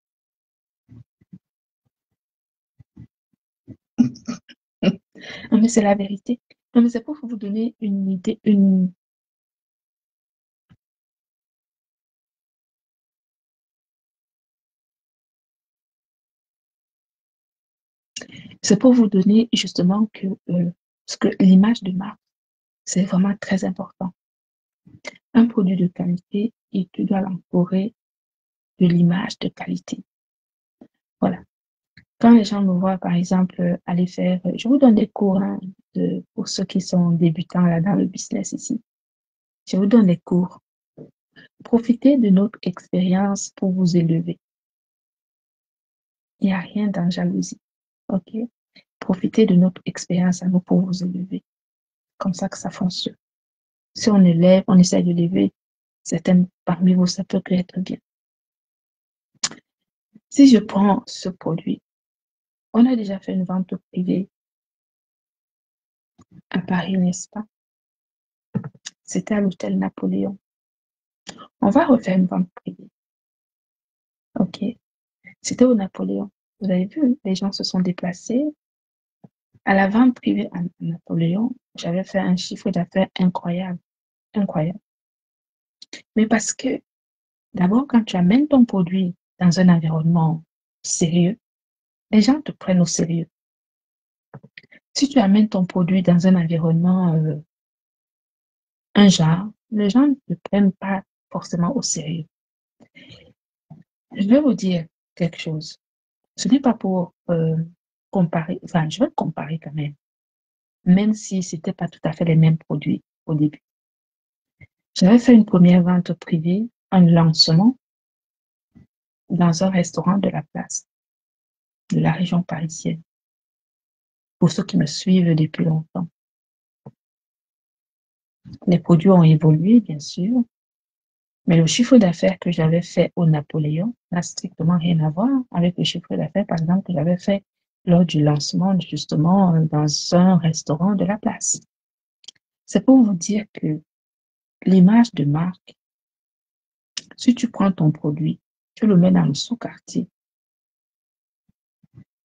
Non, mais c'est la vérité. Non, mais c'est pour vous donner une idée, c'est pour vous donner justement que l'image de marque, c'est vraiment très important. Un produit de qualité, et tu dois l'entourer de l'image de qualité. Voilà. Quand les gens me voient, par exemple, aller faire, je vous donne des cours hein, pour ceux qui sont débutants là dans le business ici. Je vous donne des cours. Profitez de notre expérience pour vous élever. Il n'y a rien dans jalousie. OK? Profitez de notre expérience à nous pour vous élever. Comme ça que ça fonctionne. Si on élève, on essaie de lever certains parmi vous, ça peut être bien. Si je prends ce produit, on a déjà fait une vente privée à Paris, n'est-ce pas? C'était à l'hôtel Napoléon. On va refaire une vente privée. OK. C'était au Napoléon. Vous avez vu, les gens se sont déplacés. À la vente privée à Napoléon, j'avais fait un chiffre d'affaires incroyable. Incroyable. Mais parce que, d'abord, quand tu amènes ton produit dans un environnement sérieux, les gens te prennent au sérieux. Si tu amènes ton produit dans un environnement, un genre, les gens ne te prennent pas forcément au sérieux. Je vais vous dire quelque chose. Ce n'est pas pour comparer, enfin, je vais comparer quand même si ce n'était pas tout à fait les mêmes produits au début. J'avais fait une première vente privée, un lancement dans un restaurant de la place, de la région parisienne, pour ceux qui me suivent depuis longtemps. Les produits ont évolué, bien sûr, mais le chiffre d'affaires que j'avais fait au Napoléon n'a strictement rien à voir avec le chiffre d'affaires, par exemple, que j'avais fait lors du lancement, justement, dans un restaurant de la place. C'est pour vous dire que l'image de marque, si tu prends ton produit, tu le mets dans le sous-quartier,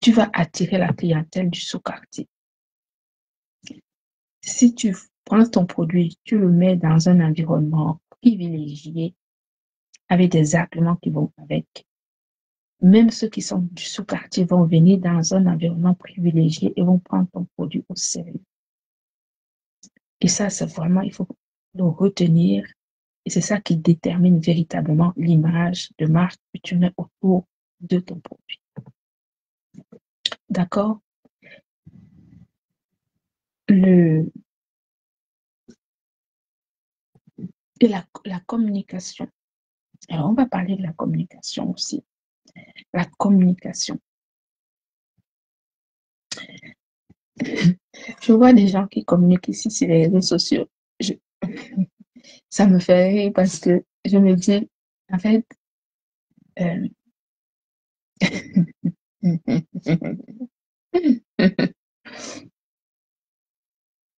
tu vas attirer la clientèle du sous-quartier. Si tu prends ton produit, tu le mets dans un environnement privilégié, avec des arguments qui vont avec, même ceux qui sont du sous-quartier vont venir dans un environnement privilégié et vont prendre ton produit au sérieux. Et ça, c'est vraiment, il faut le retenir. Et c'est ça qui détermine véritablement l'image de marque que tu mets autour de ton produit. D'accord? Et la communication. Alors, on va parler de la communication aussi. La communication. Je vois des gens qui communiquent ici sur les réseaux sociaux. Ça me fait rire parce que je me dis, en fait, euh,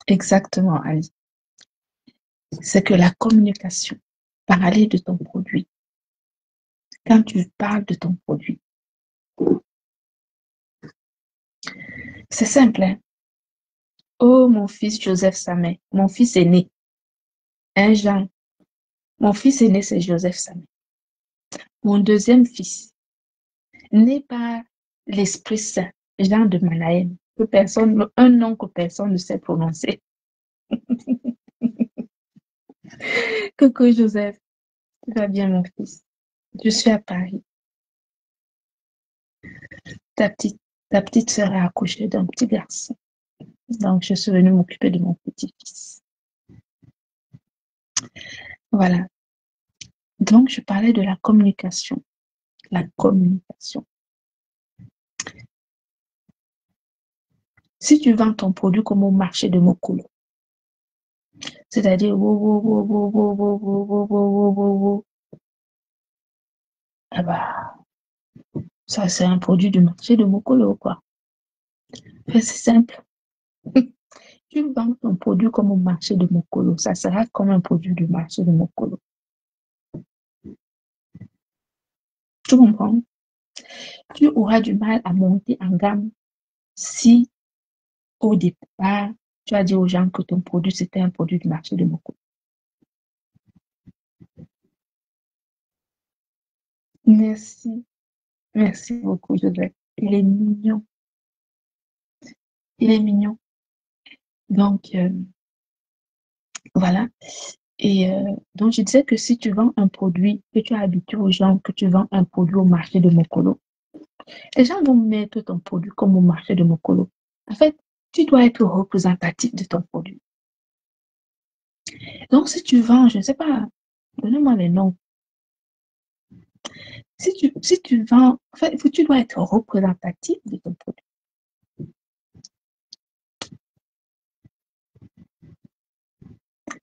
exactement, Ali. C'est que la communication, parler de ton produit, quand tu parles de ton produit, c'est simple, hein? Oh, mon fils Joseph Samet, mon fils aîné, un Jean. Mon fils aîné, c'est Joseph Samet. Mon deuxième fils, né par l'Esprit Saint, Jean de Manahem, un nom que personne ne sait prononcer. Coucou Joseph, tu vas bien mon fils? Je suis à Paris. Ta petite sœur a accouché d'un petit garçon. Donc, je suis venue m'occuper de mon petit-fils. Voilà. Donc, je parlais de la communication. La communication. Si tu vends ton produit comme au marché de Mokolo, c'est-à-dire, ah bah, ça, c'est un produit du marché de Mokolo, quoi. C'est simple. Tu vends ton produit comme au marché de Mokolo, ça sera comme un produit du marché de Mokolo. Tu comprends? Tu auras du mal à monter en gamme si, au départ, tu as dit aux gens que ton produit, c'était un produit du marché de Mokolo. Merci. Merci beaucoup, Joseph. Il est mignon. Il est mignon. Donc, voilà. Et donc, je disais que si tu vends un produit, que tu as habitué aux gens que tu vends un produit au marché de Mokolo, les gens vont mettre ton produit comme au marché de Mokolo. En fait, tu dois être représentatif de ton produit. Donc, si tu vends, je ne sais pas, donnez-moi les noms. Si tu vends, en fait, tu dois être représentatif de ton produit.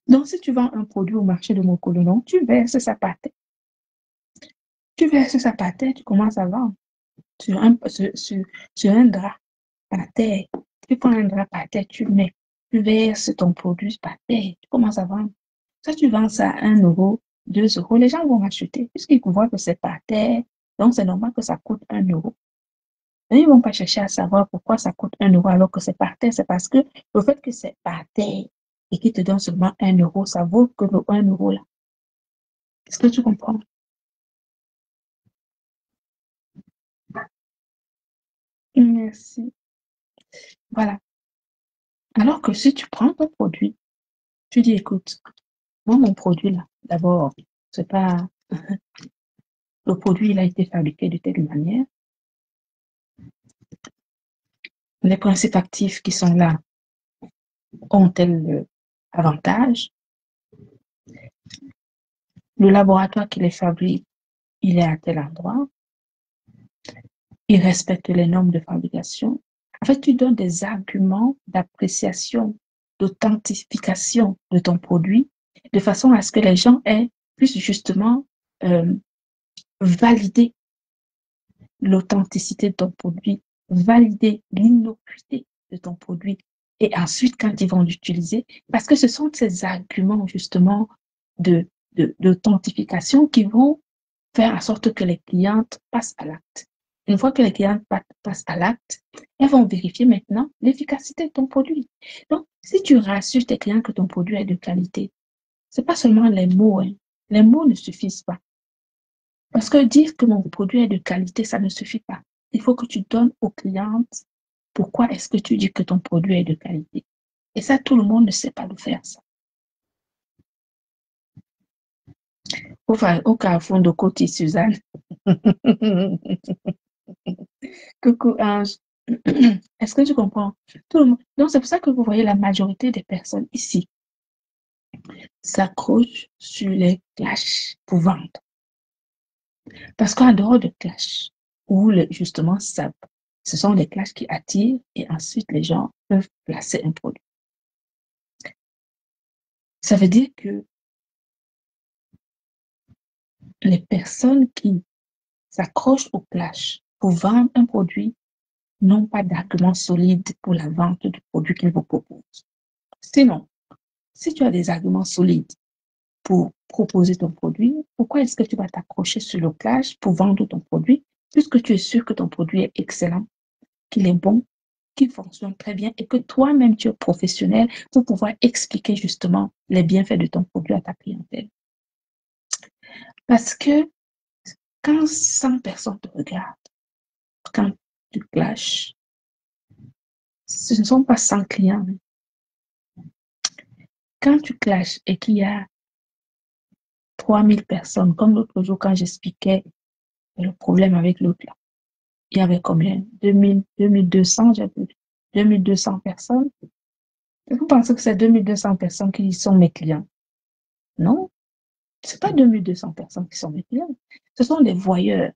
Donc, si tu vends un produit au marché de Mokolo, non, tu verses sa pâte. Tu verses sa pâte, tu commences à vendre sur un drap par terre. Tu prends un drap par terre, tu mets, tu verses ton produit par terre, tu commences à vendre. Ça, tu vends ça à 1 euro, 2 euros, les gens vont acheter puisqu'ils voient que c'est par terre. Donc, c'est normal que ça coûte 1 euro. Et ils ne vont pas chercher à savoir pourquoi ça coûte 1 euro alors que c'est par terre. C'est parce que le fait que c'est par terre et qu'ils te donnent seulement 1 euro, ça vaut que le 1 euro là. Est-ce que tu comprends? Merci. Voilà. Alors que si tu prends ton produit, tu dis, écoute, moi, mon produit là, d'abord, c'est pas, le produit, il a été fabriqué de telle manière. Les principes actifs qui sont là ont tel avantage. Le laboratoire qui les fabrique, il est à tel endroit. Il respecte les normes de fabrication. En fait, tu donnes des arguments d'appréciation, d'authentification de ton produit, de façon à ce que les gens aient plus justement valider l'authenticité de ton produit, valider l'innocuité de ton produit. Et ensuite, quand ils vont l'utiliser, parce que ce sont ces arguments justement d'authentification qui vont faire en sorte que les clientes passent à l'acte. Une fois que les clientes passent à l'acte, elles vont vérifier maintenant l'efficacité de ton produit. Donc, si tu rassures tes clients que ton produit est de qualité, ce n'est pas seulement les mots. Hein. Les mots ne suffisent pas. Parce que dire que mon produit est de qualité, ça ne suffit pas. Il faut que tu donnes aux clientes pourquoi est-ce que tu dis que ton produit est de qualité. Et ça, tout le monde ne sait pas le faire, ça. Au carrefour de Côte Suzanne. Coucou Ange. Est-ce que tu comprends? Tout le monde. Donc, c'est pour ça que vous voyez la majorité des personnes ici s'accrochent sur les clashs pour vendre. Parce qu'en dehors de clash, où justement, ce sont les clashs qui attirent et ensuite les gens peuvent placer un produit. Ça veut dire que les personnes qui s'accrochent au clash pour vendre un produit n'ont pas d'argument solide pour la vente du produit qu'ils vous proposent. Sinon, si tu as des arguments solides pour proposer ton produit, pourquoi est-ce que tu vas t'accrocher sur le clash pour vendre ton produit puisque tu es sûr que ton produit est excellent, qu'il est bon, qui fonctionne très bien et que toi-même tu es professionnel pour pouvoir expliquer justement les bienfaits de ton produit à ta clientèle. Parce que quand 100 personnes te regardent, quand tu clashes, ce ne sont pas 100 clients. Quand tu clashes et qu'il y a 3000 personnes, comme l'autre jour quand j'expliquais le problème avec l'autre là, il y avait combien? 2000, 2200, j'ai vu. 2200 personnes. Vous pensez que c'est 2200 personnes qui sont mes clients? Non, c'est pas 2200 personnes qui sont mes clients. Ce sont des voyeurs.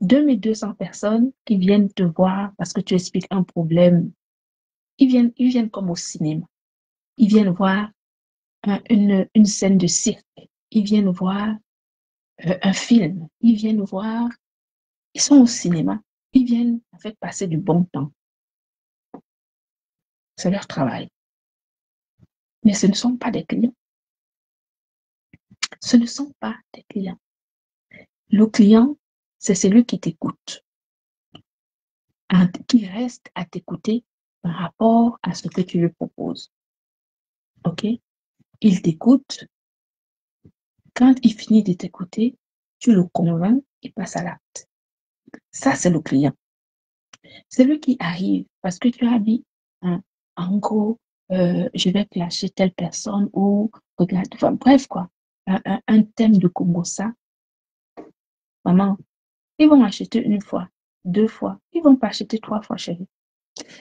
2200 personnes qui viennent te voir parce que tu expliques un problème. Ils viennent comme au cinéma. Ils viennent voir une scène de cirque. Ils viennent voir un film. Ils viennent voir. Ils sont au cinéma. Ils viennent en fait passer du bon temps. C'est leur travail. Mais ce ne sont pas des clients. Ce ne sont pas des clients. Le client, c'est celui qui t'écoute, qui reste à t'écouter par rapport à ce que tu lui proposes. OK? Il t'écoute. Quand il finit de t'écouter, tu le convaincs, il passe à l'acte. Ça, c'est le client. C'est lui qui arrive parce que tu as dit, hein, en gros, je vais clasher telle personne ou regarde, enfin, bref, quoi. Un thème de Congo, ça. Maman, ils vont acheter une fois, deux fois. Ils vont pas acheter trois fois, chérie.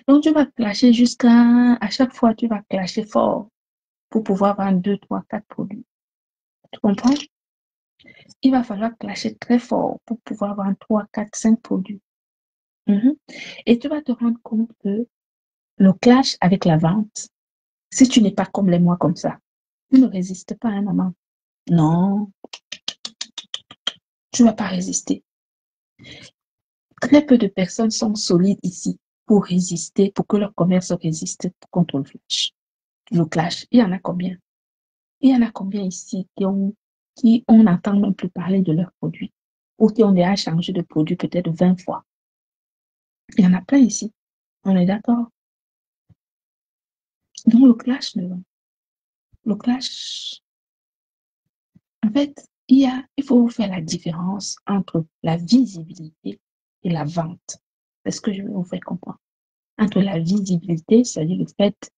Donc, tu vas clasher à chaque fois, tu vas clasher fort pour pouvoir vendre deux, trois, quatre produits. Tu comprends? Il va falloir clasher très fort pour pouvoir vendre trois, quatre, cinq produits. Et tu vas te rendre compte que le clash avec la vente, si tu n'es pas comme les mois comme ça, tu ne résistes pas à un moment. Non, tu ne vas pas résister. Très peu de personnes sont solides ici pour résister, pour que leur commerce résiste contre le clash. Il y en a combien? Il y en a combien ici qui on n'entend même plus parler de leurs produits ou qui ont déjà changé de produit peut-être 20 fois. Il y en a plein ici. On est d'accord? Donc, le clash, en fait, il faut faire la différence entre la visibilité et la vente. C'est ce que je vais vous faire comprendre. Entre la visibilité, c'est-à-dire le fait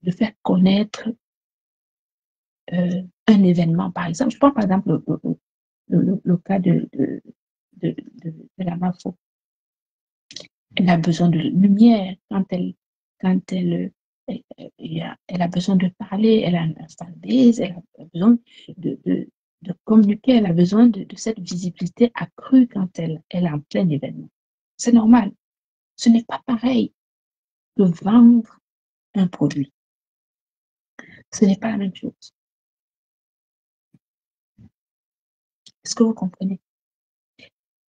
de faire connaître un événement, par exemple. Je prends par exemple le cas de la MAFO. Elle a besoin de lumière elle a besoin de parler, elle a un fanbase, elle a besoin de communiquer, elle a besoin de cette visibilité accrue quand elle est en plein événement. C'est normal. Ce n'est pas pareil que vendre un produit. Ce n'est pas la même chose. Est-ce que vous comprenez?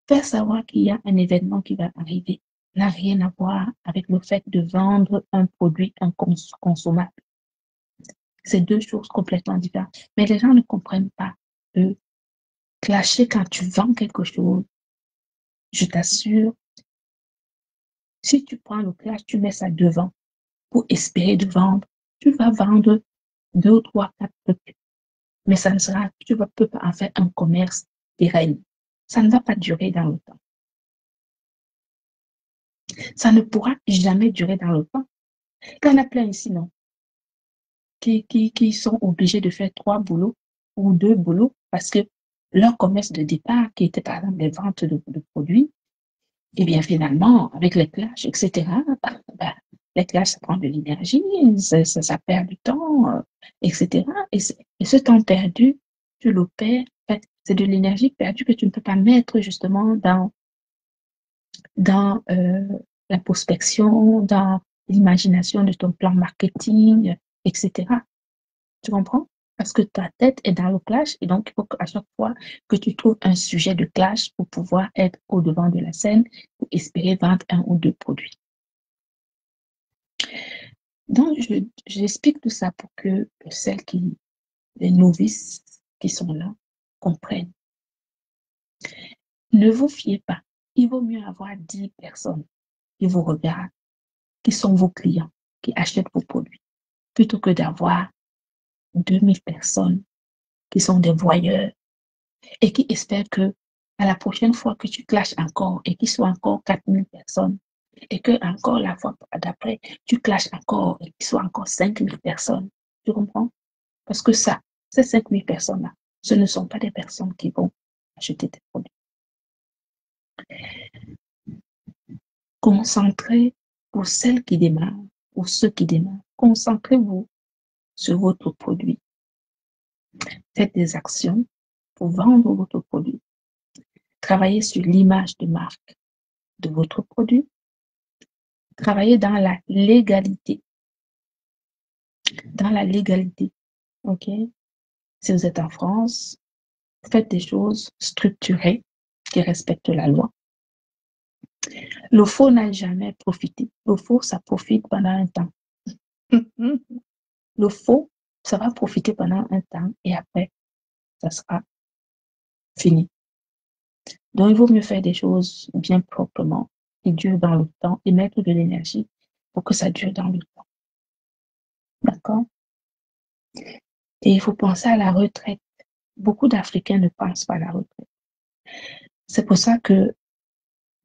Faire savoir qu'il y a un événement qui va arriver n'a rien à voir avec le fait de vendre un produit consommable. C'est deux choses complètement différentes. Mais les gens ne comprennent pas que clasher quand tu vends quelque chose, je t'assure, si tu prends le clash, tu mets ça devant pour espérer de vendre, tu vas vendre deux, trois, quatre trucs. Mais ça ne sera, tu ne peux pas en faire un commerce pérenne. Ça ne va pas durer dans le temps. Ça ne pourra jamais durer dans le temps. Il y en a plein ici, non? Qui sont obligés de faire trois boulots ou deux boulots parce que leur commerce de départ, qui était par exemple les ventes de produits, et bien finalement, avec les clashs, etc., ben, les clashs, ça prend de l'énergie, ça perd du temps, etc. Et ce temps perdu, tu le perds, c'est de l'énergie perdue que tu ne peux pas mettre justement dans la prospection, dans l'imagination de ton plan marketing, etc. Tu comprends? Parce que ta tête est dans le clash et donc il faut qu'à chaque fois que tu trouves un sujet de clash pour pouvoir être au devant de la scène, pour espérer vendre un ou deux produits. Donc, j'explique tout ça pour que les novices qui sont là, comprennent. Ne vous fiez pas. Il vaut mieux avoir 10 personnes qui vous regardent qui sont vos clients, qui achètent vos produits, plutôt que d'avoir 2000 personnes qui sont des voyeurs et qui espèrent que à la prochaine fois que tu clashes encore et qu'il soit encore 4000 personnes et que encore la fois d'après, tu clashes encore et qu'il soit encore 5000 personnes. Tu comprends? Parce que ça, ces 5000 personnes-là, ce ne sont pas des personnes qui vont acheter tes produits. Concentrez pour celles qui démarrent, ou ceux qui démarrent. Concentrez-vous sur votre produit. Faites des actions pour vendre votre produit. Travaillez sur l'image de marque de votre produit. Travaillez dans la légalité. Dans la légalité. OK? Si vous êtes en France, faites des choses structurées qui respectent la loi. Le faux n'a jamais profité. Le faux, ça profite pendant un temps. Le faux, ça va profiter pendant un temps et après, ça sera fini. Donc, il vaut mieux faire des choses bien proprement, qui durent dans le temps et mettre de l'énergie pour que ça dure dans le temps. D'accord? Et il faut penser à la retraite. Beaucoup d'Africains ne pensent pas à la retraite. C'est pour ça que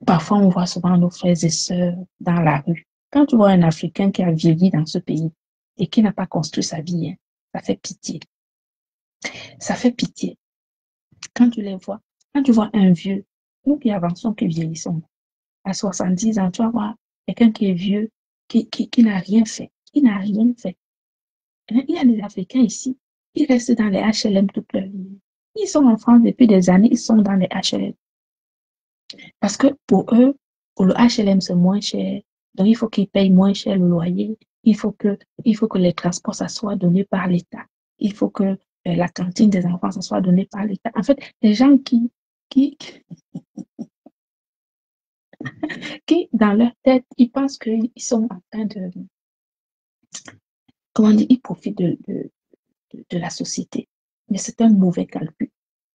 parfois on voit souvent nos frères et sœurs dans la rue. Quand tu vois un Africain qui a vieilli dans ce pays et qui n'a pas construit sa vie, hein, ça fait pitié. Ça fait pitié. Quand tu les vois, quand tu vois un vieux, nous qui avançons, qui vieillissons, à 70 ans, tu vas voir quelqu'un qui est vieux, qui n'a rien fait, qui n'a rien fait. Il y a des Africains ici, ils restent dans les HLM toute leur vie. Ils sont en France depuis des années, ils sont dans les HLM. Parce que pour eux, pour le HLM, c'est moins cher. Donc, il faut qu'ils payent moins cher le loyer. Il faut que les transports, ça soit donné par l'État. Il faut que la cantine des enfants, ça soit donné par l'État. En fait, les gens qui, qui, dans leur tête, ils pensent qu'ils sont en train de, comment dire, ils profitent de la société. Mais c'est un mauvais calcul.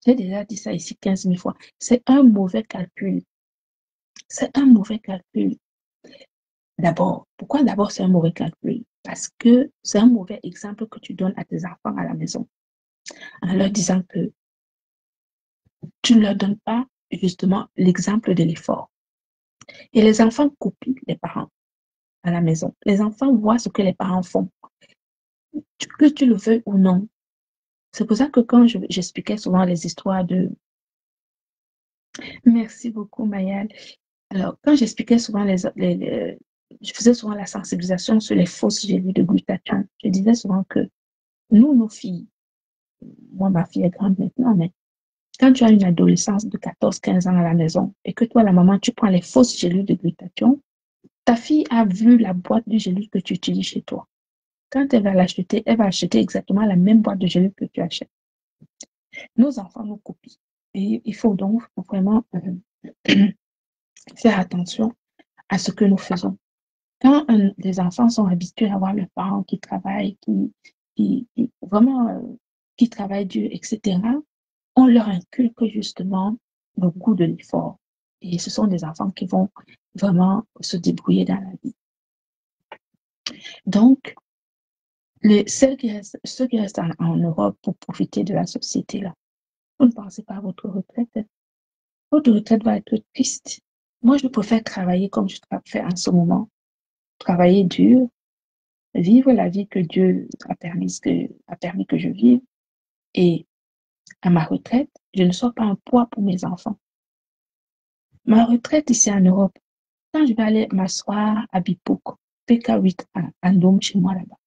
J'ai déjà dit ça ici 15 000 fois. C'est un mauvais calcul. C'est un mauvais calcul. D'abord, pourquoi d'abord c'est un mauvais calcul? Parce que c'est un mauvais exemple que tu donnes à tes enfants à la maison, en leur disant que tu ne leur donnes pas justement l'exemple de l'effort. Et les enfants copient les parents à la maison. Les enfants voient ce que les parents font, que tu le veux ou non. C'est pour ça que quand j'expliquais souvent les histoires de... Merci beaucoup, Mayal. Alors, quand j'expliquais souvent je faisais souvent la sensibilisation sur les fausses gélules de glutathione. Je disais souvent que nous, nos filles, moi, ma fille est grande maintenant, mais quand tu as une adolescence de 14-15 ans à la maison et que toi, la maman, tu prends les fausses gélules de glutathione, ta fille a vu la boîte de gélules que tu utilises chez toi. Quand elle va l'acheter, elle va acheter exactement la même boîte de gélules que tu achètes. Nos enfants nous copient. Et il faut donc vraiment faire attention à ce que nous faisons. Quand les enfants sont habitués à voir leurs parents qui travaillent, vraiment qui travaillent dur, etc., on leur inculque justement le goût de l'effort. Et ce sont des enfants qui vont vraiment se débrouiller dans la vie. Donc, ceux qui restent en Europe pour profiter de la société, là, vous ne pensez pas à votre retraite. Votre retraite va être triste. Moi, je préfère travailler comme je fais en ce moment. Travailler dur, vivre la vie que Dieu a permis que je vive. Et à ma retraite, je ne sois pas un poids pour mes enfants. Ma retraite ici en Europe, quand je vais aller m'asseoir à Bipok, PK8 à Ndom, chez moi là-bas,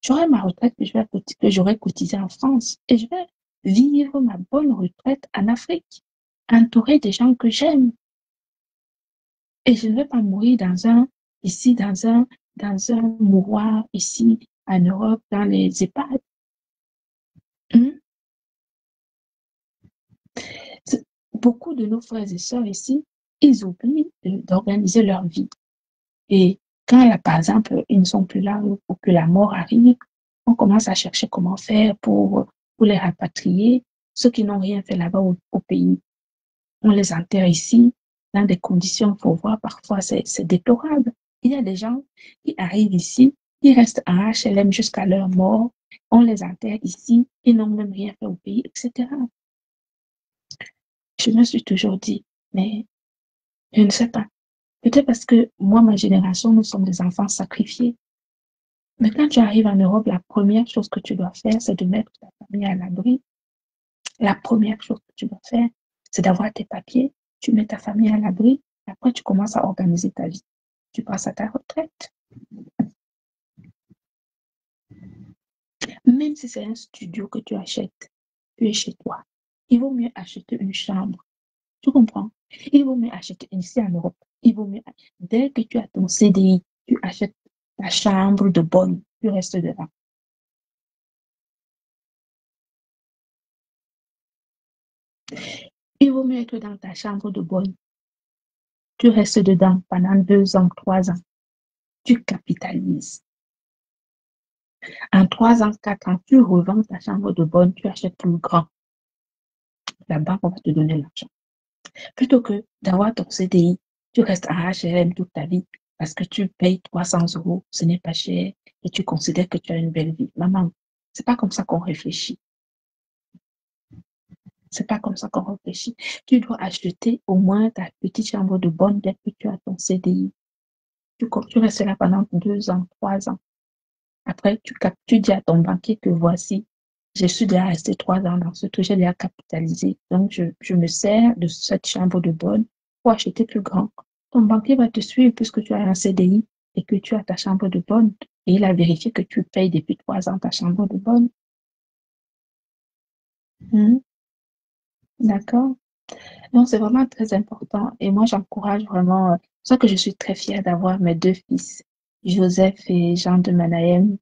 j'aurai ma retraite que j'aurais cotisée en France et je vais vivre ma bonne retraite en Afrique, entourée des gens que j'aime. Et je ne vais pas mourir ici, dans un mouroir, ici, en Europe, dans les EHPAD. Beaucoup de nos frères et sœurs ici, ils oublient d'organiser leur vie. Et quand, là, par exemple, ils ne sont plus là ou que la mort arrive, on commence à chercher comment faire pour les rapatrier, ceux qui n'ont rien fait là-bas au pays. On les enterre ici dans des conditions, il faut voir, parfois c'est déplorable. Il y a des gens qui arrivent ici, qui restent en HLM jusqu'à leur mort, on les enterre ici, ils n'ont même rien fait au pays, etc. Je me suis toujours dit, mais je ne sais pas. Peut-être parce que moi, ma génération, nous sommes des enfants sacrifiés. Mais quand tu arrives en Europe, la première chose que tu dois faire, c'est de mettre ta famille à l'abri. La première chose que tu dois faire, c'est d'avoir tes papiers, tu mets ta famille à l'abri, après tu commences à organiser ta vie. Tu passes à ta retraite. Même si c'est un studio que tu achètes, tu es chez toi. Il vaut mieux acheter une chambre. Tu comprends? Il vaut mieux acheter ici en Europe. Il vaut mieux, dès que tu as ton CDI, tu achètes ta chambre de bonne, tu restes dedans. Il vaut mieux être dans ta chambre de bonne. Tu restes dedans pendant 2 ans, 3 ans. Tu capitalises. En 3 ans, 4 ans, tu revends ta chambre de bonne, tu achètes plus grand. La banque va te donner l'argent. Plutôt que d'avoir ton CDI, tu restes en HLM toute ta vie parce que tu payes 300 euros, ce n'est pas cher et tu considères que tu as une belle vie. Maman, c'est pas comme ça qu'on réfléchit. C'est pas comme ça qu'on réfléchit. Tu dois acheter au moins ta petite chambre de bonne dès que tu as ton CDI. Tu restes là pendant 2 ans, 3 ans. Après, tu dis à ton banquier que voici, je suis déjà resté 3 ans dans ce truc, j'ai déjà capitalisé. Donc, je me sers de cette chambre de bonne pour acheter plus grand. Ton banquier va te suivre puisque tu as un CDI et que tu as ta chambre de bonne. Et il a vérifié que tu payes depuis 3 ans ta chambre de bonne. D'accord? Donc, c'est vraiment très important. Et moi, j'encourage vraiment, c'est ça que je suis très fière d'avoir mes 2 fils, Joseph et Jean de Manahem.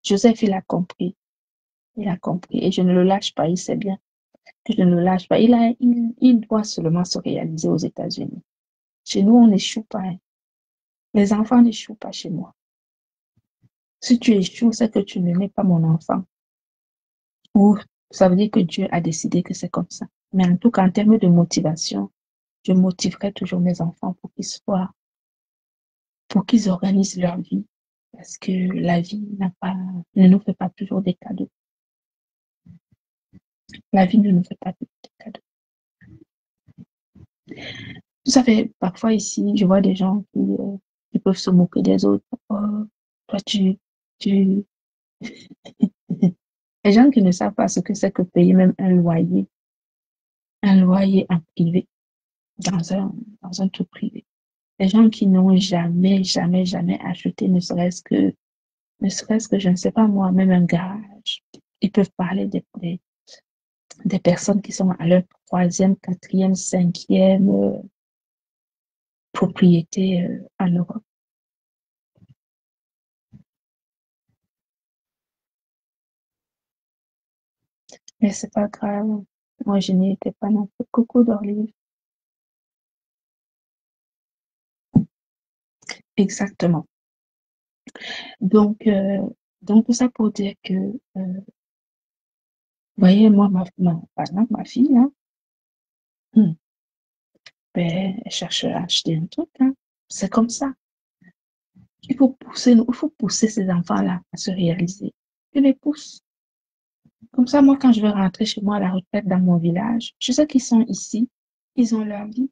Joseph, il a compris. Il a compris. Et je ne le lâche pas. Il sait bien que je ne le lâche pas. Il doit seulement se réaliser aux États-Unis. Chez nous, on n'échoue pas, hein. Les enfants n'échouent pas chez moi. Si tu échoues, c'est que tu ne n'es pas mon enfant. Ou ça veut dire que Dieu a décidé que c'est comme ça. Mais en tout cas, en termes de motivation, je motiverai toujours mes enfants pour qu'ils organisent leur vie. Parce que la vie ne nous fait pas toujours des cadeaux. La vie ne nous fait pas toujours des cadeaux. Vous savez, parfois ici, je vois des gens qui peuvent se moquer des autres. Oh, toi, tu... Les gens qui ne savent pas ce que c'est que payer même un loyer en privé, dans un truc privé. Les gens qui n'ont jamais, jamais, jamais acheté, ne serait-ce que, je ne sais pas moi, même un garage. Ils peuvent parler des personnes qui sont à leur 3e, 4e, 5e propriété en Europe. Mais c'est pas grave. Moi, je n'y étais pas non plus. Coucou d'Orly. Exactement. Donc, euh, donc, tout ça pour dire que, voyez, moi, par exemple, ma fille, hein, ben, elle cherche à acheter un truc, hein. C'est comme ça. Il faut pousser ces enfants-là à se réaliser. Je les pousse. Comme ça, moi, quand je vais rentrer chez moi à la retraite dans mon village, je sais qu'ils sont ici, ils ont leur vie.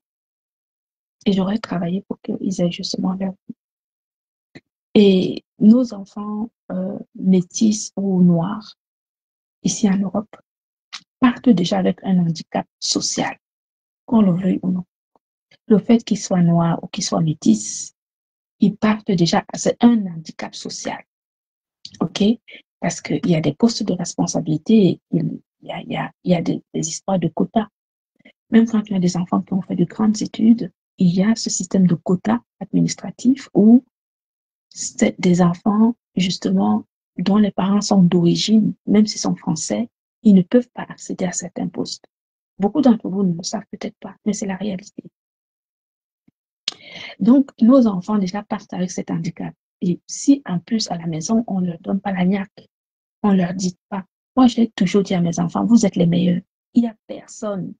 Et j'aurais travaillé pour qu'ils aient justement leur vie. Et nos enfants métis ou noirs, ici en Europe, partent déjà avec un handicap social, qu'on le veuille ou non. Le fait qu'ils soient noirs ou qu'ils soient métis, ils partent déjà, c'est un handicap social. OK? Parce qu'il y a des postes de responsabilité, il y a des histoires de quotas. Même quand tu as des enfants qui ont fait de grandes études, il y a ce système de quotas administratifs où c'est des enfants, justement, dont les parents sont d'origine, même s'ils sont français, ils ne peuvent pas accéder à certains postes. Beaucoup d'entre vous ne le savent peut-être pas, mais c'est la réalité. Donc, nos enfants déjà partent avec cet handicap. Et si en plus à la maison, on ne leur donne pas la niaque, on ne leur dit pas. Moi, j'ai toujours dit à mes enfants, vous êtes les meilleurs. Il n'y a personne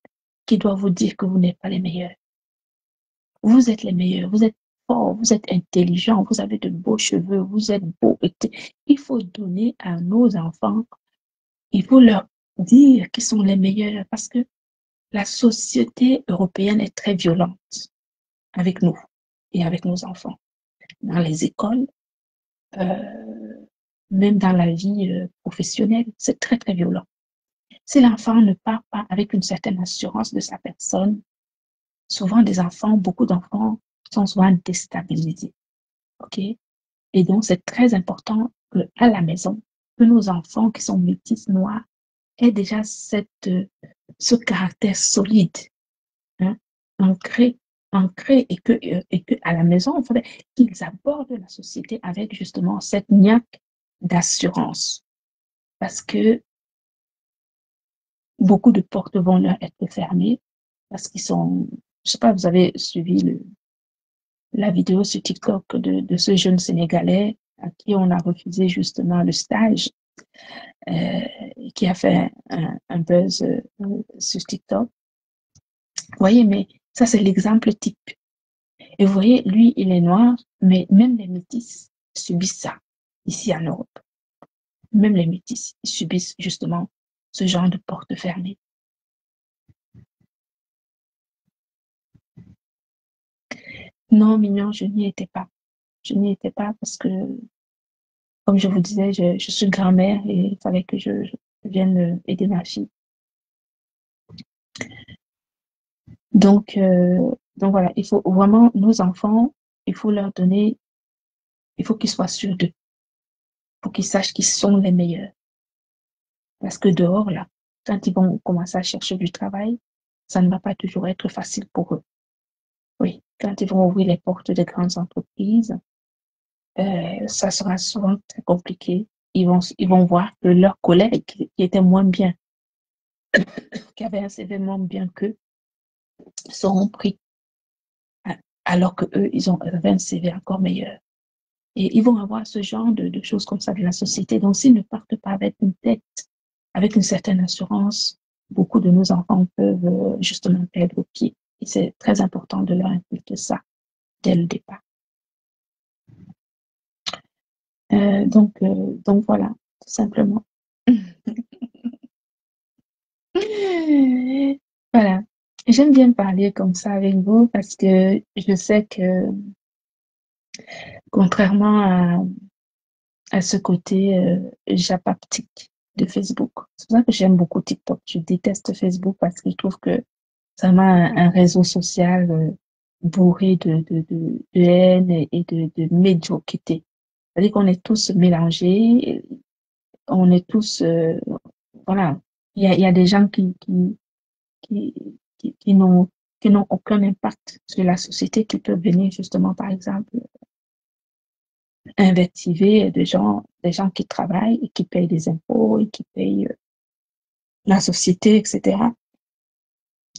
qui doit vous dire que vous n'êtes pas les meilleurs. Vous êtes les meilleurs. Vous êtes fort, vous êtes intelligent, vous avez de beaux cheveux, vous êtes beau. Il faut donner à nos enfants, il faut leur dire qu'ils sont les meilleurs parce que la société européenne est très violente avec nous et avec nos enfants. Dans les écoles, même dans la vie professionnelle, c'est très, très violent. Si l'enfant ne part pas avec une certaine assurance de sa personne, souvent beaucoup d'enfants sont souvent déstabilisés. OK? Et donc, c'est très important qu'à la maison, que nos enfants qui sont métis noirs aient déjà ce caractère solide, hein, ancré, et que à la maison, il faudrait qu'ils abordent la société avec justement cette niaque d'assurance. Parce que beaucoup de portes vont leur être fermées parce qu'ils sont, je sais pas, vous avez suivi la vidéo sur TikTok de ce jeune Sénégalais à qui on a refusé justement le stage, qui a fait un buzz sur TikTok. Vous voyez, mais ça, c'est l'exemple type. Et vous voyez, lui, il est noir, mais même les métis subissent ça ici en Europe. Même les métis, ils subissent justement ce genre de porte fermée. Non, mignon, je n'y étais pas. Je n'y étais pas parce que, comme je vous disais, je suis grand-mère et il fallait que je vienne aider ma fille. Donc voilà, il faut vraiment, nos enfants, il faut leur donner, il faut qu'ils soient sûrs d'eux, pour qu'ils sachent qu'ils sont les meilleurs. Parce que dehors, là, quand ils vont commencer à chercher du travail, ça ne va pas toujours être facile pour eux. Oui, quand ils vont ouvrir les portes des grandes entreprises, ça sera souvent très compliqué. Ils vont voir que leurs collègues qui étaient moins bien, qui avaient un CV moins bien qu'eux, seront pris, alors que eux, ils avaient un CV encore meilleur. Et ils vont avoir ce genre de choses comme ça de la société. Donc, s'ils ne partent pas avec une tête, avec une certaine assurance, beaucoup de nos enfants peuvent justement perdre au pied. Et c'est très important de leur inculquer ça dès le départ. Donc voilà, tout simplement. Voilà. J'aime bien parler comme ça avec vous parce que je sais que, contrairement à ce côté japaptique de Facebook, c'est pour ça que j'aime beaucoup TikTok. Je déteste Facebook parce que je trouve que ça m'a un réseau social bourré de haine et de médiocrité. C'est-à-dire qu'on est tous mélangés, on est tous, voilà, il y a des gens qui, qui n'ont aucun impact sur la société, qui peuvent venir justement, par exemple, invectiver des gens qui travaillent et qui payent des impôts et qui payent la société, etc.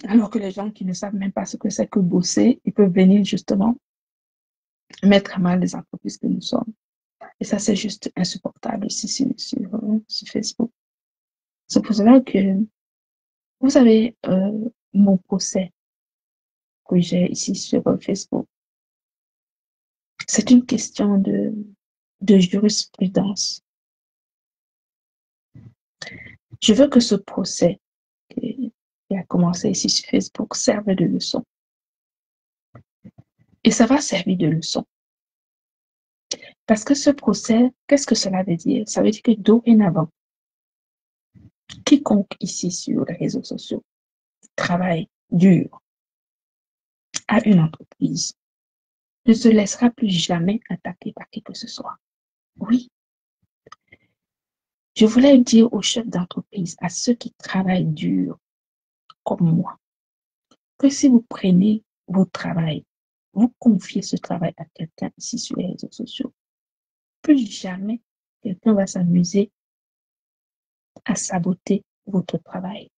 Alors que les gens qui ne savent même pas ce que c'est que bosser, ils peuvent venir justement mettre à mal les entreprises que nous sommes. Et ça, c'est juste insupportable ici sur Facebook. C'est pour cela que, vous savez, mon procès que j'ai ici sur Facebook, c'est une question de jurisprudence. Je veux que ce procès qui a commencé ici sur Facebook serve de leçon. Et ça va servir de leçon. Parce que ce procès, qu'est-ce que cela veut dire? Ça veut dire que dorénavant, quiconque ici sur les réseaux sociaux travaille dur à une entreprise ne se laissera plus jamais attaquer par qui que ce soit. Oui. Je voulais dire aux chefs d'entreprise, à ceux qui travaillent dur, comme moi, que si vous prenez votre travail, vous confiez ce travail à quelqu'un ici sur les réseaux sociaux, plus jamais quelqu'un va s'amuser à saboter votre travail.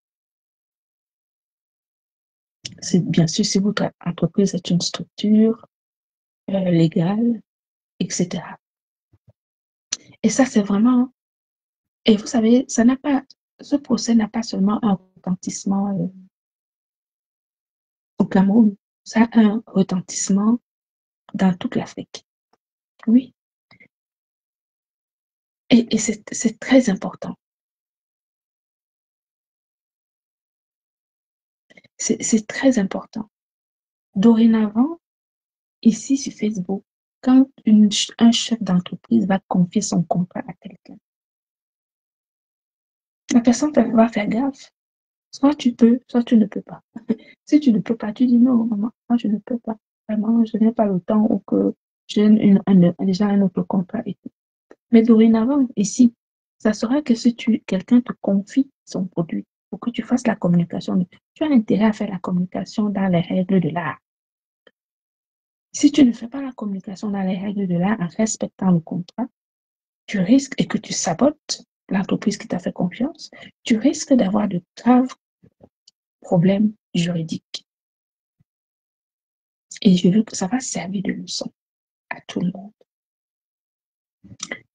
Bien sûr, si votre entreprise est une structure légale, etc. Et ça, c'est vraiment... Et vous savez, ce procès n'a pas seulement un retentissement au Cameroun, ça a un retentissement dans toute l'Afrique. Oui. Et c'est très important. C'est très important. Dorénavant, ici sur Facebook, quand un chef d'entreprise va confier son contrat à quelqu'un, la personne va faire gaffe. Soit tu peux, soit tu ne peux pas. Si tu ne peux pas, tu dis non, maman, moi je ne peux pas. Vraiment, je n'ai pas le temps ou que j'ai déjà un autre contrat et tout. Mais dorénavant, ici, ça sera que si quelqu'un te confie son produit pour que tu fasses la communication, tu as intérêt à faire la communication dans les règles de l'art. Si tu ne fais pas la communication dans les règles de l'art en respectant le contrat, tu risques, et que tu sabotes l'entreprise qui t'a fait confiance, tu risques d'avoir de graves problèmes juridiques. Et je veux que ça va servir de leçon à tout le monde.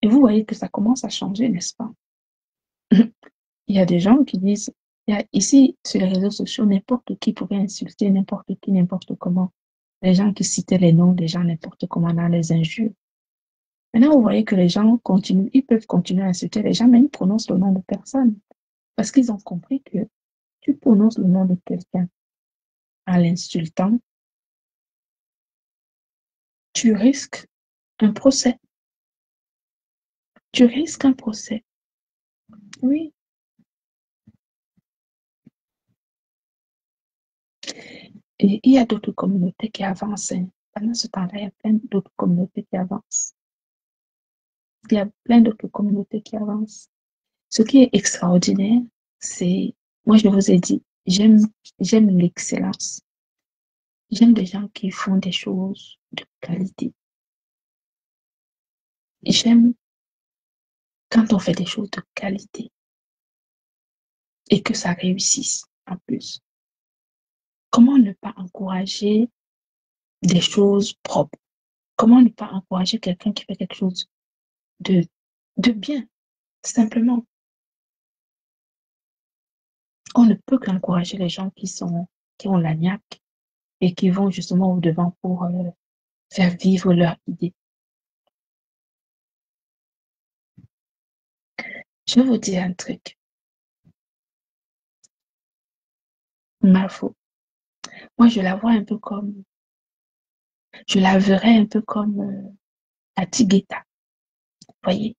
Et vous voyez que ça commence à changer, n'est-ce pas? Il y a des gens qui disent, ici, sur les réseaux sociaux, n'importe qui pouvait insulter n'importe qui, n'importe comment. Les gens qui citaient les noms des gens n'importe comment dans les injures. Maintenant, vous voyez que les gens continuent, ils peuvent continuer à insulter les gens, mais ils prononcent le nom de personne. Parce qu'ils ont compris que tu prononces le nom de quelqu'un en l'insultant, tu risques un procès. Tu risques un procès. Oui. Et il y a d'autres communautés qui avancent. Pendant ce temps-là, il y a plein d'autres communautés qui avancent. Il y a plein d'autres communautés qui avancent. Ce qui est extraordinaire, c'est, moi je vous ai dit, j'aime l'excellence. J'aime des gens qui font des choses de qualité. J'aime quand on fait des choses de qualité et que ça réussisse en plus. Comment ne pas encourager des choses propres? Comment ne pas encourager quelqu'un qui fait quelque chose de bien, simplement? On ne peut qu'encourager les gens qui ont la niaque et qui vont justement au-devant pour faire vivre leur idée. Je vais vous dire un truc. Marfo, moi je la vois un peu comme, je la verrais un peu comme Kati Guetta, vous voyez,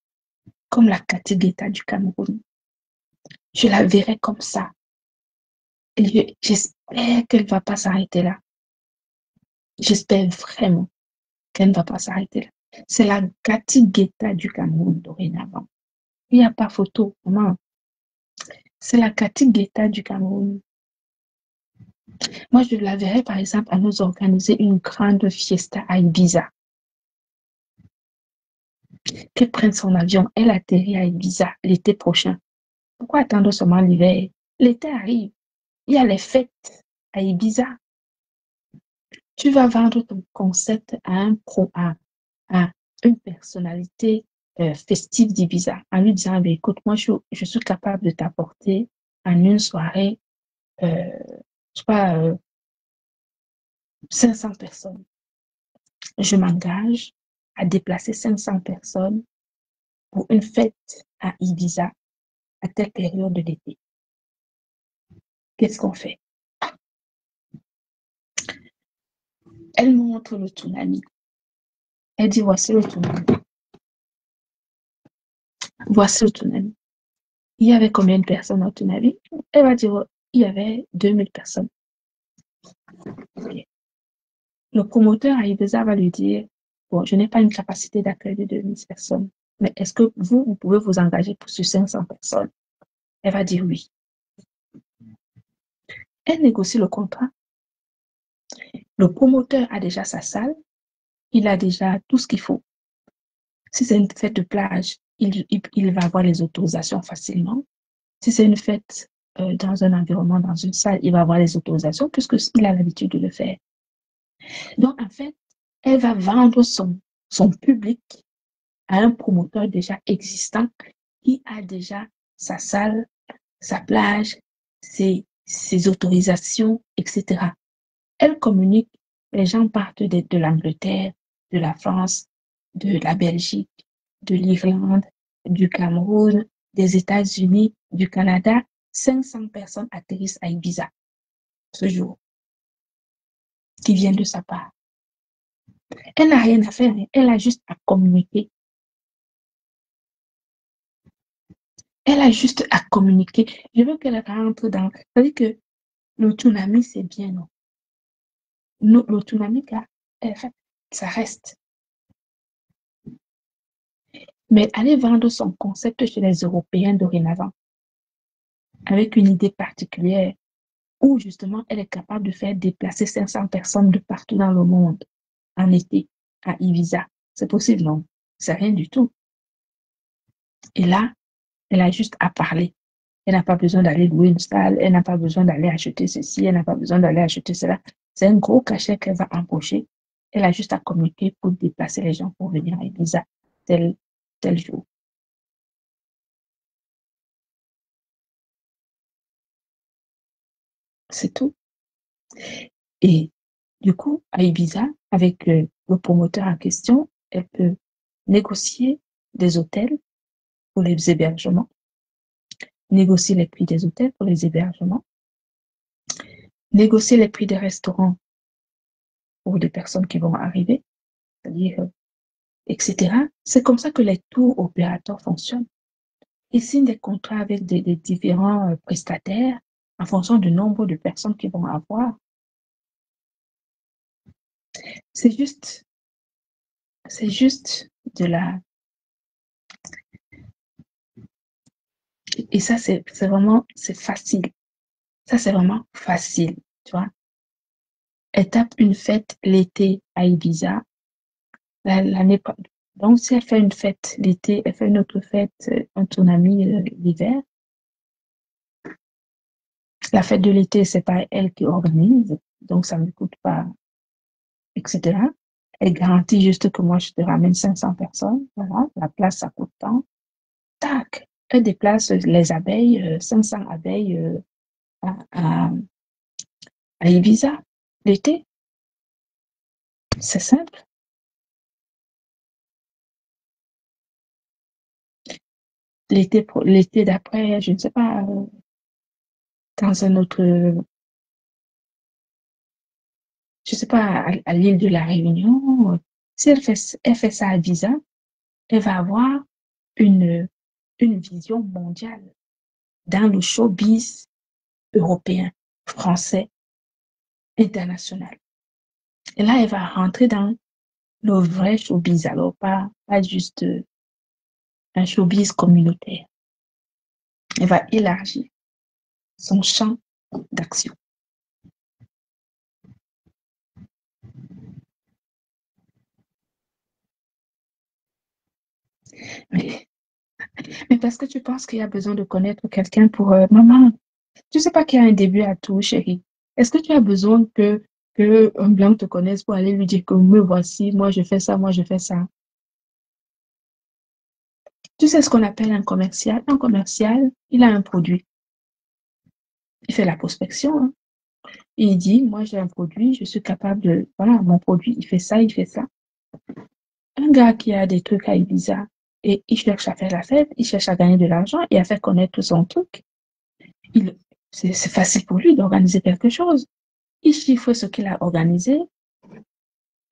comme la Kati Guetta du Cameroun. Je la verrais comme ça. Et j'espère qu'elle ne va pas s'arrêter là. J'espère vraiment qu'elle ne va pas s'arrêter là. C'est la Kati Guetta du Cameroun dorénavant. Il n'y a pas photo, maman. C'est la Kati Guetta du Cameroun. Moi, je la verrais, par exemple, à nous organiser une grande fiesta à Ibiza. Qu'elle prenne son avion, elle atterrit à Ibiza l'été prochain. Pourquoi attendre seulement l'hiver? L'été arrive. Il y a les fêtes à Ibiza. Tu vas vendre ton concept à une personnalité festive d'Ibiza en lui disant, écoute, moi, je suis capable de t'apporter en une soirée, je sais pas, 500 personnes. Je m'engage à déplacer 500 personnes pour une fête à Ibiza à telle période de l'été. Qu'est-ce qu'on fait? Elle montre le tsunami. Elle dit, voici le tsunami. Voici le tsunami. Il y avait combien de personnes au tsunami? Elle va dire, il y avait 2000 personnes. Okay. Le promoteur à Ibiza va lui dire, bon, je n'ai pas une capacité d'accueil de 2000 personnes, mais est-ce que vous pouvez vous engager pour sur 500 personnes? Elle va dire oui. Elle négocie le contrat. Le promoteur a déjà sa salle. Il a déjà tout ce qu'il faut. Si c'est une fête de plage, il va avoir les autorisations facilement. Si c'est une fête dans un environnement, dans une salle, il va avoir les autorisations puisqu'il a l'habitude de le faire. Donc, en fait, elle va vendre son public à un promoteur déjà existant qui a déjà sa salle, sa plage, ses autorisations, etc. Elle communique, les gens partent de l'Angleterre, de la France, de la Belgique, de l'Irlande, du Cameroun, des États-Unis, du Canada. 500 personnes atterrissent à Ibiza ce jour, qui viennent de sa part. Elle n'a rien à faire, elle a juste à communiquer. Elle a juste à communiquer. Je veux qu'elle rentre dans... C'est-à-dire que l'autonomie, c'est bien, non? L'autonomie, ça reste. Mais aller vendre son concept chez les Européens dorénavant, avec une idée particulière, où justement elle est capable de faire déplacer 500 personnes de partout dans le monde en été à Ibiza. C'est possible, non? C'est rien du tout. Et là, elle a juste à parler. Elle n'a pas besoin d'aller louer une salle, elle n'a pas besoin d'aller acheter ceci, elle n'a pas besoin d'aller acheter cela. C'est un gros cachet qu'elle va empocher. Elle a juste à communiquer pour déplacer les gens pour venir à Ibiza tel jour. C'est tout. Et du coup, à Ibiza, avec le promoteur en question, elle peut négocier des hôtels pour les hébergements, négocier les prix des hôtels pour les hébergements, négocier les prix des restaurants pour les personnes qui vont arriver, c'est-à-dire, etc. C'est comme ça que les tours opérateurs fonctionnent. Ils signent des contrats avec des différents prestataires en fonction du nombre de personnes qu'ils vont avoir. C'est juste de la... Et ça, c'est vraiment, c'est facile. Ça, c'est vraiment facile, tu vois. Elle tape une fête l'été à Ibiza. L'année, donc, si elle fait une fête l'été, elle fait une autre fête en Tournami l'hiver. La fête de l'été, c'est pas elle qui organise, donc ça ne me coûte pas, etc. Elle garantit juste que moi, je te ramène 500 personnes. Voilà, la place, ça coûte tant. Tac, elle déplace les abeilles, 500 abeilles à Ibiza l'été. C'est simple. L'été d'après, je ne sais pas, dans un autre, je sais pas, à l'île de la Réunion, si elle fait ça à Ibiza, elle va avoir une, une vision mondiale dans le showbiz européen, français, international. Et là, elle va rentrer dans le vrai showbiz, alors pas juste un showbiz communautaire. Elle va élargir son champ d'action. Mais, mais parce que tu penses qu'il y a besoin de connaître quelqu'un pour maman, tu sais pas qu'il y a un début à tout, chérie. Est-ce que tu as besoin que un blanc te connaisse pour aller lui dire que me voici, moi je fais ça, moi je fais ça. Tu sais ce qu'on appelle un commercial? Un commercial, il a un produit. Il fait la prospection, hein. Et il dit, moi j'ai un produit, je suis capable de, voilà, mon produit, il fait ça, il fait ça. Un gars qui a des trucs à Ibiza et il cherche à faire la fête, il cherche à gagner de l'argent et à faire connaître son truc. C'est facile pour lui d'organiser quelque chose. Il chiffre ce qu'il a organisé.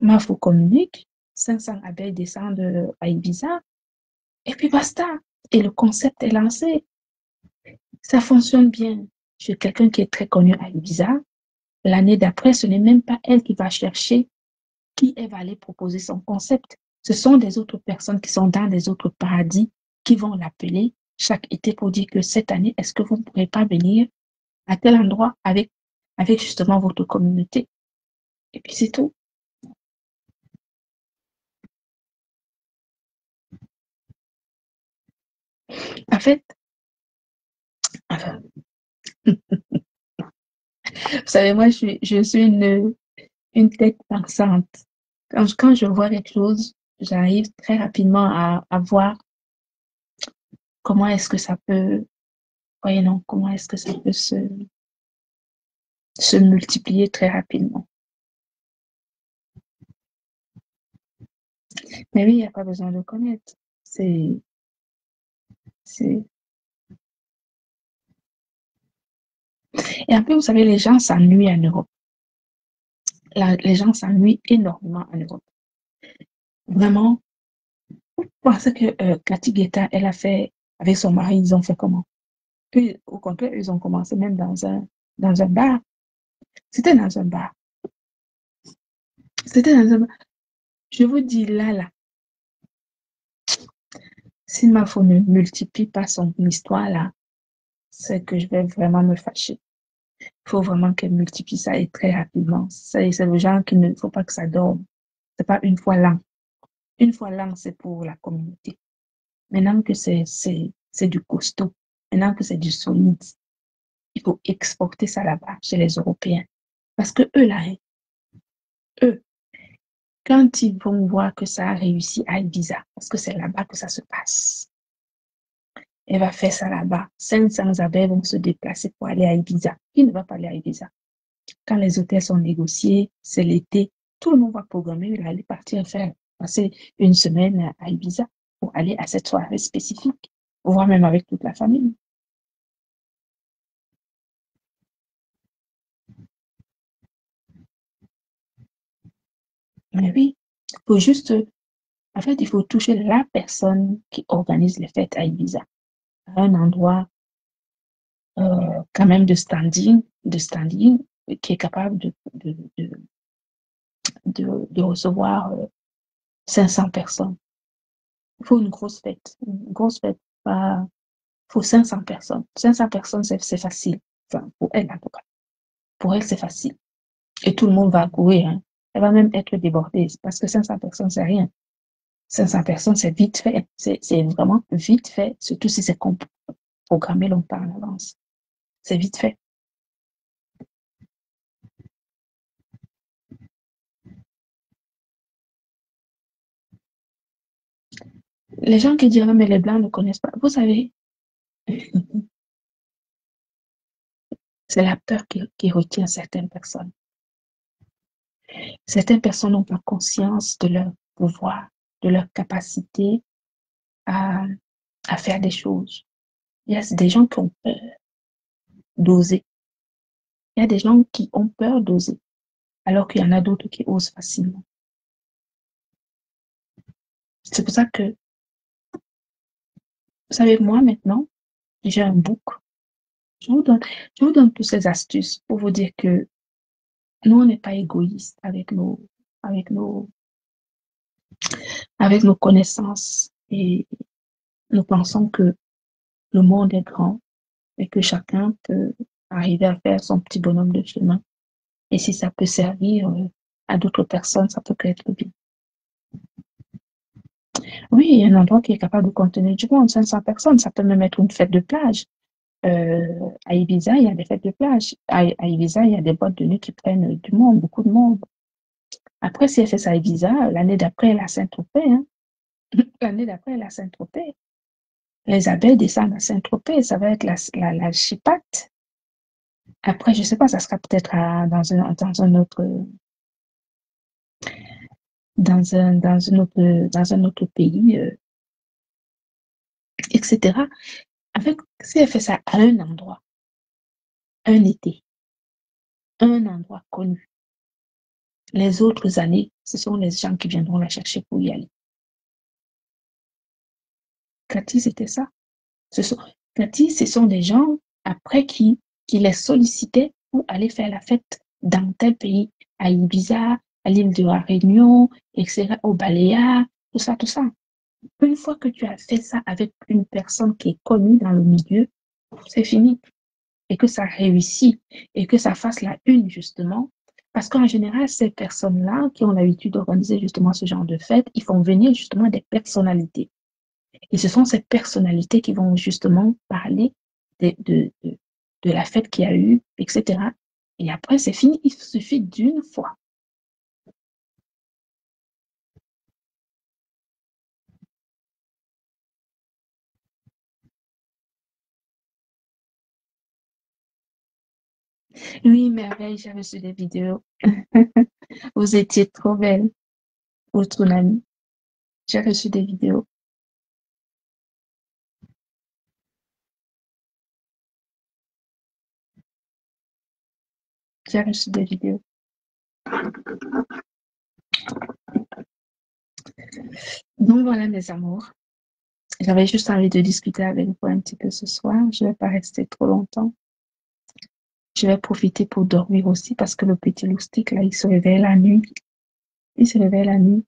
Mafou communique. 500 abeilles descendent à Ibiza. Et puis basta. Et le concept est lancé. Ça fonctionne bien. Je suis quelqu'un qui est très connu à Ibiza. L'année d'après, ce n'est même pas elle qui va chercher qui elle va aller proposer son concept. Ce sont des autres personnes qui sont dans des autres paradis qui vont l'appeler chaque été pour dire que cette année, est-ce que vous ne pourrez pas venir à tel endroit avec justement votre communauté. Et puis c'est tout. En fait, enfin, vous savez, moi, je suis une tête pensante. Quand je vois quelque chose, j'arrive très rapidement à voir comment est-ce que ça peut, voyez non, comment est-ce que ça peut se multiplier très rapidement. Mais oui, il n'y a pas besoin de connaître. C'est, c'est... Et après, vous savez, les gens s'ennuient en Europe. Les gens s'ennuient énormément en Europe. Vraiment, parce que Cathy Guetta, elle a fait, avec son mari, ils ont fait comment? Eux, au contraire, ils ont commencé même dans un bar. C'était dans un bar. C'était dans un bar. Je vous dis, là, si ma femme ne multiplie pas son histoire, là, c'est que je vais vraiment me fâcher. Il faut vraiment qu'elle multiplie ça et très rapidement. C'est le genre qu'il ne faut pas que ça dorme. C'est pas une fois l'an. Une fois l'an, c'est pour la communauté. Maintenant que c'est du costaud, maintenant que c'est du solide, il faut exporter ça là-bas, chez les Européens. Parce que eux, là, hein, eux, quand ils vont voir que ça a réussi à Ibiza, parce que c'est là-bas que ça se passe, elle va faire ça là-bas. 500 abeilles vont se déplacer pour aller à Ibiza. Qui ne va pas aller à Ibiza? Quand les hôtels sont négociés, c'est l'été, tout le monde va programmer, il va aller partir faire, passer une semaine à Ibiza pour aller à cette soirée spécifique, voire même avec toute la famille. Mais oui, il faut juste, en fait, il faut toucher la personne qui organise les fêtes à Ibiza, à un endroit quand même de standing, qui est capable de recevoir 500 personnes. Il faut une grosse fête. Une grosse fête, pas... Il faut 500 personnes. 500 personnes, c'est facile. Enfin, pour elle, en tout cas. Pour elle, c'est facile. Et tout le monde va courir. Hein. Elle va même être débordée. Parce que 500 personnes, c'est rien. 500 personnes, c'est vite fait. C'est vraiment vite fait. Surtout si c'est programmé longtemps en avance. C'est vite fait. Les gens qui diraient, mais les Blancs ne connaissent pas. Vous savez, c'est la peur qui retient certaines personnes. Certaines personnes n'ont pas conscience de leur pouvoir, de leur capacité à, à faire des choses. Il y a des gens qui ont peur d'oser. Il y a des gens qui ont peur d'oser, alors qu'il y en a d'autres qui osent facilement. C'est pour ça que, vous savez, moi maintenant, j'ai un book. Je vous donne toutes ces astuces pour vous dire que nous, on n'est pas égoïste avec nos, avec nos connaissances et nous pensons que le monde est grand et que chacun peut arriver à faire son petit bonhomme de chemin. Et si ça peut servir à d'autres personnes, ça peut être bien. Oui, il y a un endroit qui est capable de contenir du monde, 500 personnes, ça peut même être une fête de plage. À Ibiza, il y a des fêtes de plage. À Ibiza, il y a des boîtes de nuit qui prennent du monde, beaucoup de monde. Après, si elle fait ça à Ibiza, l'année d'après, elle a Saint-Tropez. Hein. L'année d'après, elle a Saint-Tropez. Les abeilles descendent à Saint-Tropez, ça va être la chipate. Après, je ne sais pas, ça sera peut-être dans un autre pays, etc. En fait, si elle fait ça à un endroit, un été, un endroit connu, les autres années, ce sont les gens qui viendront la chercher pour y aller. Cathy, c'était ça. Cathy, ce sont des gens, après, qui les sollicitaient pour aller faire la fête dans tel pays, à Ibiza, à l'île de la Réunion, etc., au Baléares, tout ça, tout ça. Une fois que tu as fait ça avec une personne qui est connue dans le milieu, c'est fini. Et que ça réussit et que ça fasse la une, justement. Parce qu'en général, ces personnes-là qui ont l'habitude d'organiser justement ce genre de fête, ils font venir justement des personnalités. Et ce sont ces personnalités qui vont justement parler de la fête qu'il y a eu, etc. Et après, c'est fini. Il suffit d'une fois. Oui, merveille, j'avais reçu des vidéos. Vous étiez trop belle, votre ami. J'ai reçu des vidéos. J'ai reçu des vidéos. Donc voilà mes amours. J'avais juste envie de discuter avec vous un petit peu ce soir. Je ne vais pas rester trop longtemps. Je vais profiter pour dormir aussi parce que le petit loustic, là, il se réveille la nuit. Il se réveille la nuit.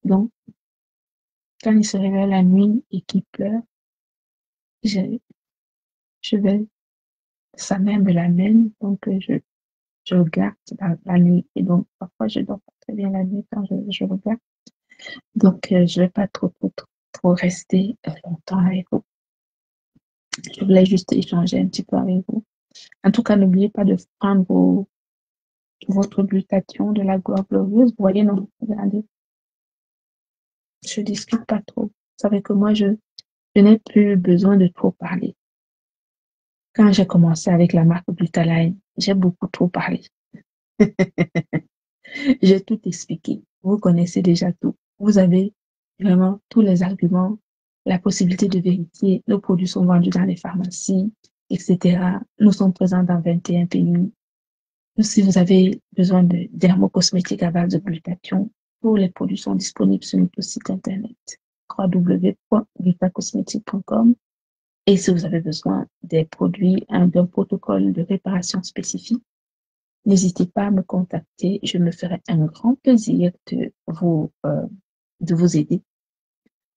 Donc, quand il se réveille la nuit et qu'il pleure, je vais, sa mère me l'amène. Donc, je regarde la nuit. Et donc, parfois, je dors pas très bien la nuit quand je regarde. Donc, je vais pas trop rester longtemps avec vous. Je voulais juste échanger un petit peu avec vous. En tout cas, n'oubliez pas de prendre votre glutathion de la gloire glorieuse. Vous voyez, non, regardez, je discute pas trop. Vous savez que moi, je n'ai plus besoin de trop parler. Quand j'ai commencé avec la marque Glutaline, j'ai beaucoup trop parlé. J'ai tout expliqué. Vous connaissez déjà tout. Vous avez vraiment tous les arguments, la possibilité de vérifier. Nos produits sont vendus dans les pharmacies, etc. Nous sommes présents dans 21 pays. Si vous avez besoin de dermocosmétiques à base de glutathion, tous les produits sont disponibles sur notre site internet www.glutacosmétique.com. Et si vous avez besoin des produits, d'un protocole de réparation spécifique, n'hésitez pas à me contacter. Je me ferai un grand plaisir de vous aider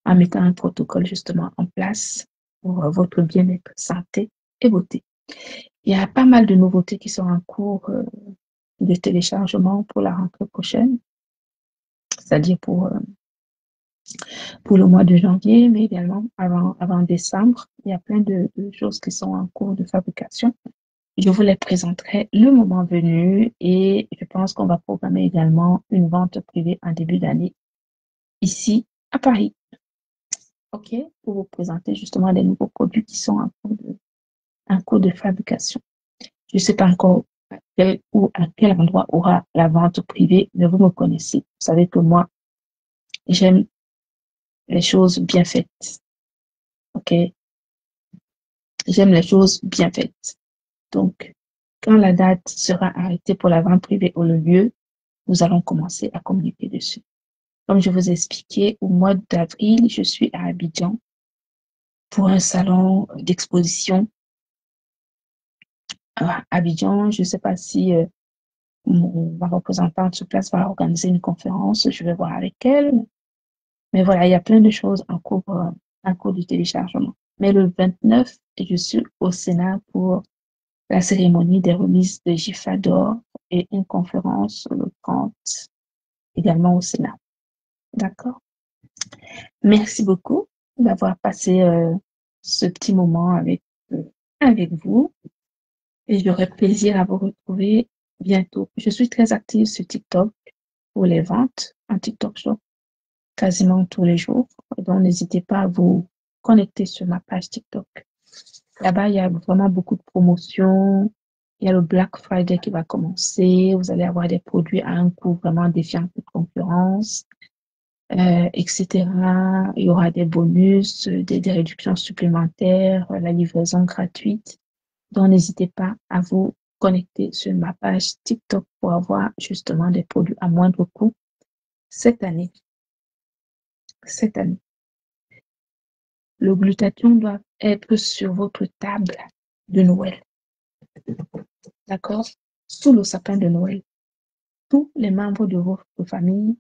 en mettant un protocole justement en place pour votre bien-être, santé et beauté. Il y a pas mal de nouveautés qui sont en cours de téléchargement pour la rentrée prochaine, c'est-à-dire pour le mois de janvier, mais également avant décembre. Il y a plein de choses qui sont en cours de fabrication. Je vous les présenterai le moment venu et je pense qu'on va programmer également une vente privée en début d'année ici à Paris. OK? Pour vous présenter justement des nouveaux produits qui sont en cours de fabrication. Je ne sais pas encore à quel endroit aura la vente privée, mais vous me connaissez. Vous savez que moi, j'aime les choses bien faites. OK? J'aime les choses bien faites. Donc, quand la date sera arrêtée pour la vente privée ou le lieu, nous allons commencer à communiquer dessus. Comme je vous ai expliqué, au mois d'avril, je suis à Abidjan pour un salon d'exposition. À Abidjan, je ne sais pas si ma représentante sur place va organiser une conférence, je vais voir avec elle. Mais voilà, il y a plein de choses en cours de téléchargement. Mais le 29, je suis au Sénat pour la cérémonie des remises de GIFA d'or et une conférence le 30 également au Sénat. D'accord? Merci beaucoup d'avoir passé ce petit moment avec vous et j'aurai plaisir à vous retrouver bientôt. Je suis très active sur TikTok pour les ventes en TikTok Shop quasiment tous les jours. Donc, n'hésitez pas à vous connecter sur ma page TikTok. Là-bas, il y a vraiment beaucoup de promotions. Il y a le Black Friday qui va commencer. Vous allez avoir des produits à un coût vraiment défiant toute concurrence, etc. Il y aura des bonus, des réductions supplémentaires, la livraison gratuite. Donc, n'hésitez pas à vous connecter sur ma page TikTok pour avoir justement des produits à moindre coût cette année. Cette année. Le glutathion doit être sur votre table de Noël. D'accord? Sous le sapin de Noël. Tous les membres de votre famille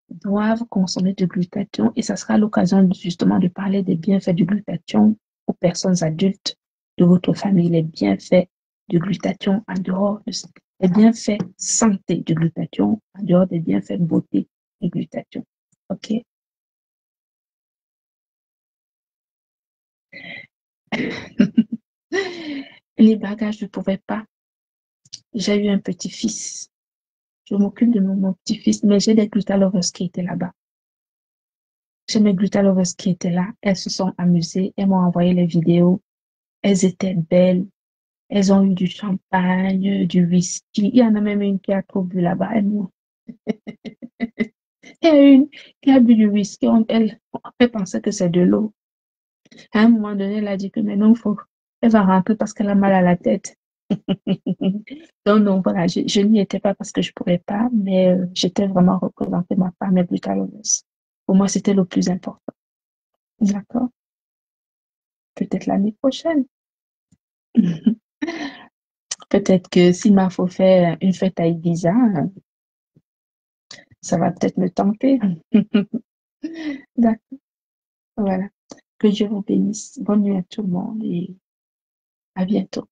doivent consommer du glutathion et ça sera l'occasion justement de parler des bienfaits du glutathion aux personnes adultes de votre famille, les bienfaits du glutathion en dehors les bienfaits santé du glutathion en dehors des bienfaits beauté du glutathion. OK? Les bagages, je ne pouvais pas. J'ai eu un petit-fils. Je m'occupe de mon petit-fils, mais j'ai des glutalovers qui étaient là-bas. J'ai mes glutalovers qui étaient là. Elles se sont amusées. Elles m'ont envoyé les vidéos. Elles étaient belles. Elles ont eu du champagne, du whisky. Il y en a même une qui a trop bu là-bas. Et une qui a bu du whisky, elle fait penser que c'est de l'eau. À un moment donné, elle a dit que maintenant, elle va rentrer parce qu'elle a mal à la tête. Donc, non, voilà, je n'y étais pas parce que je ne pourrais pas, mais j'étais vraiment représentée ma femme est plus talonneuse. Pour moi, c'était le plus important. D'accord? Peut-être l'année prochaine. Peut-être que s'il m'a faut faire une fête à Ibiza, ça va peut-être me tenter. D'accord, voilà. Que Dieu vous bénisse. Bonne nuit à tout le monde et à bientôt.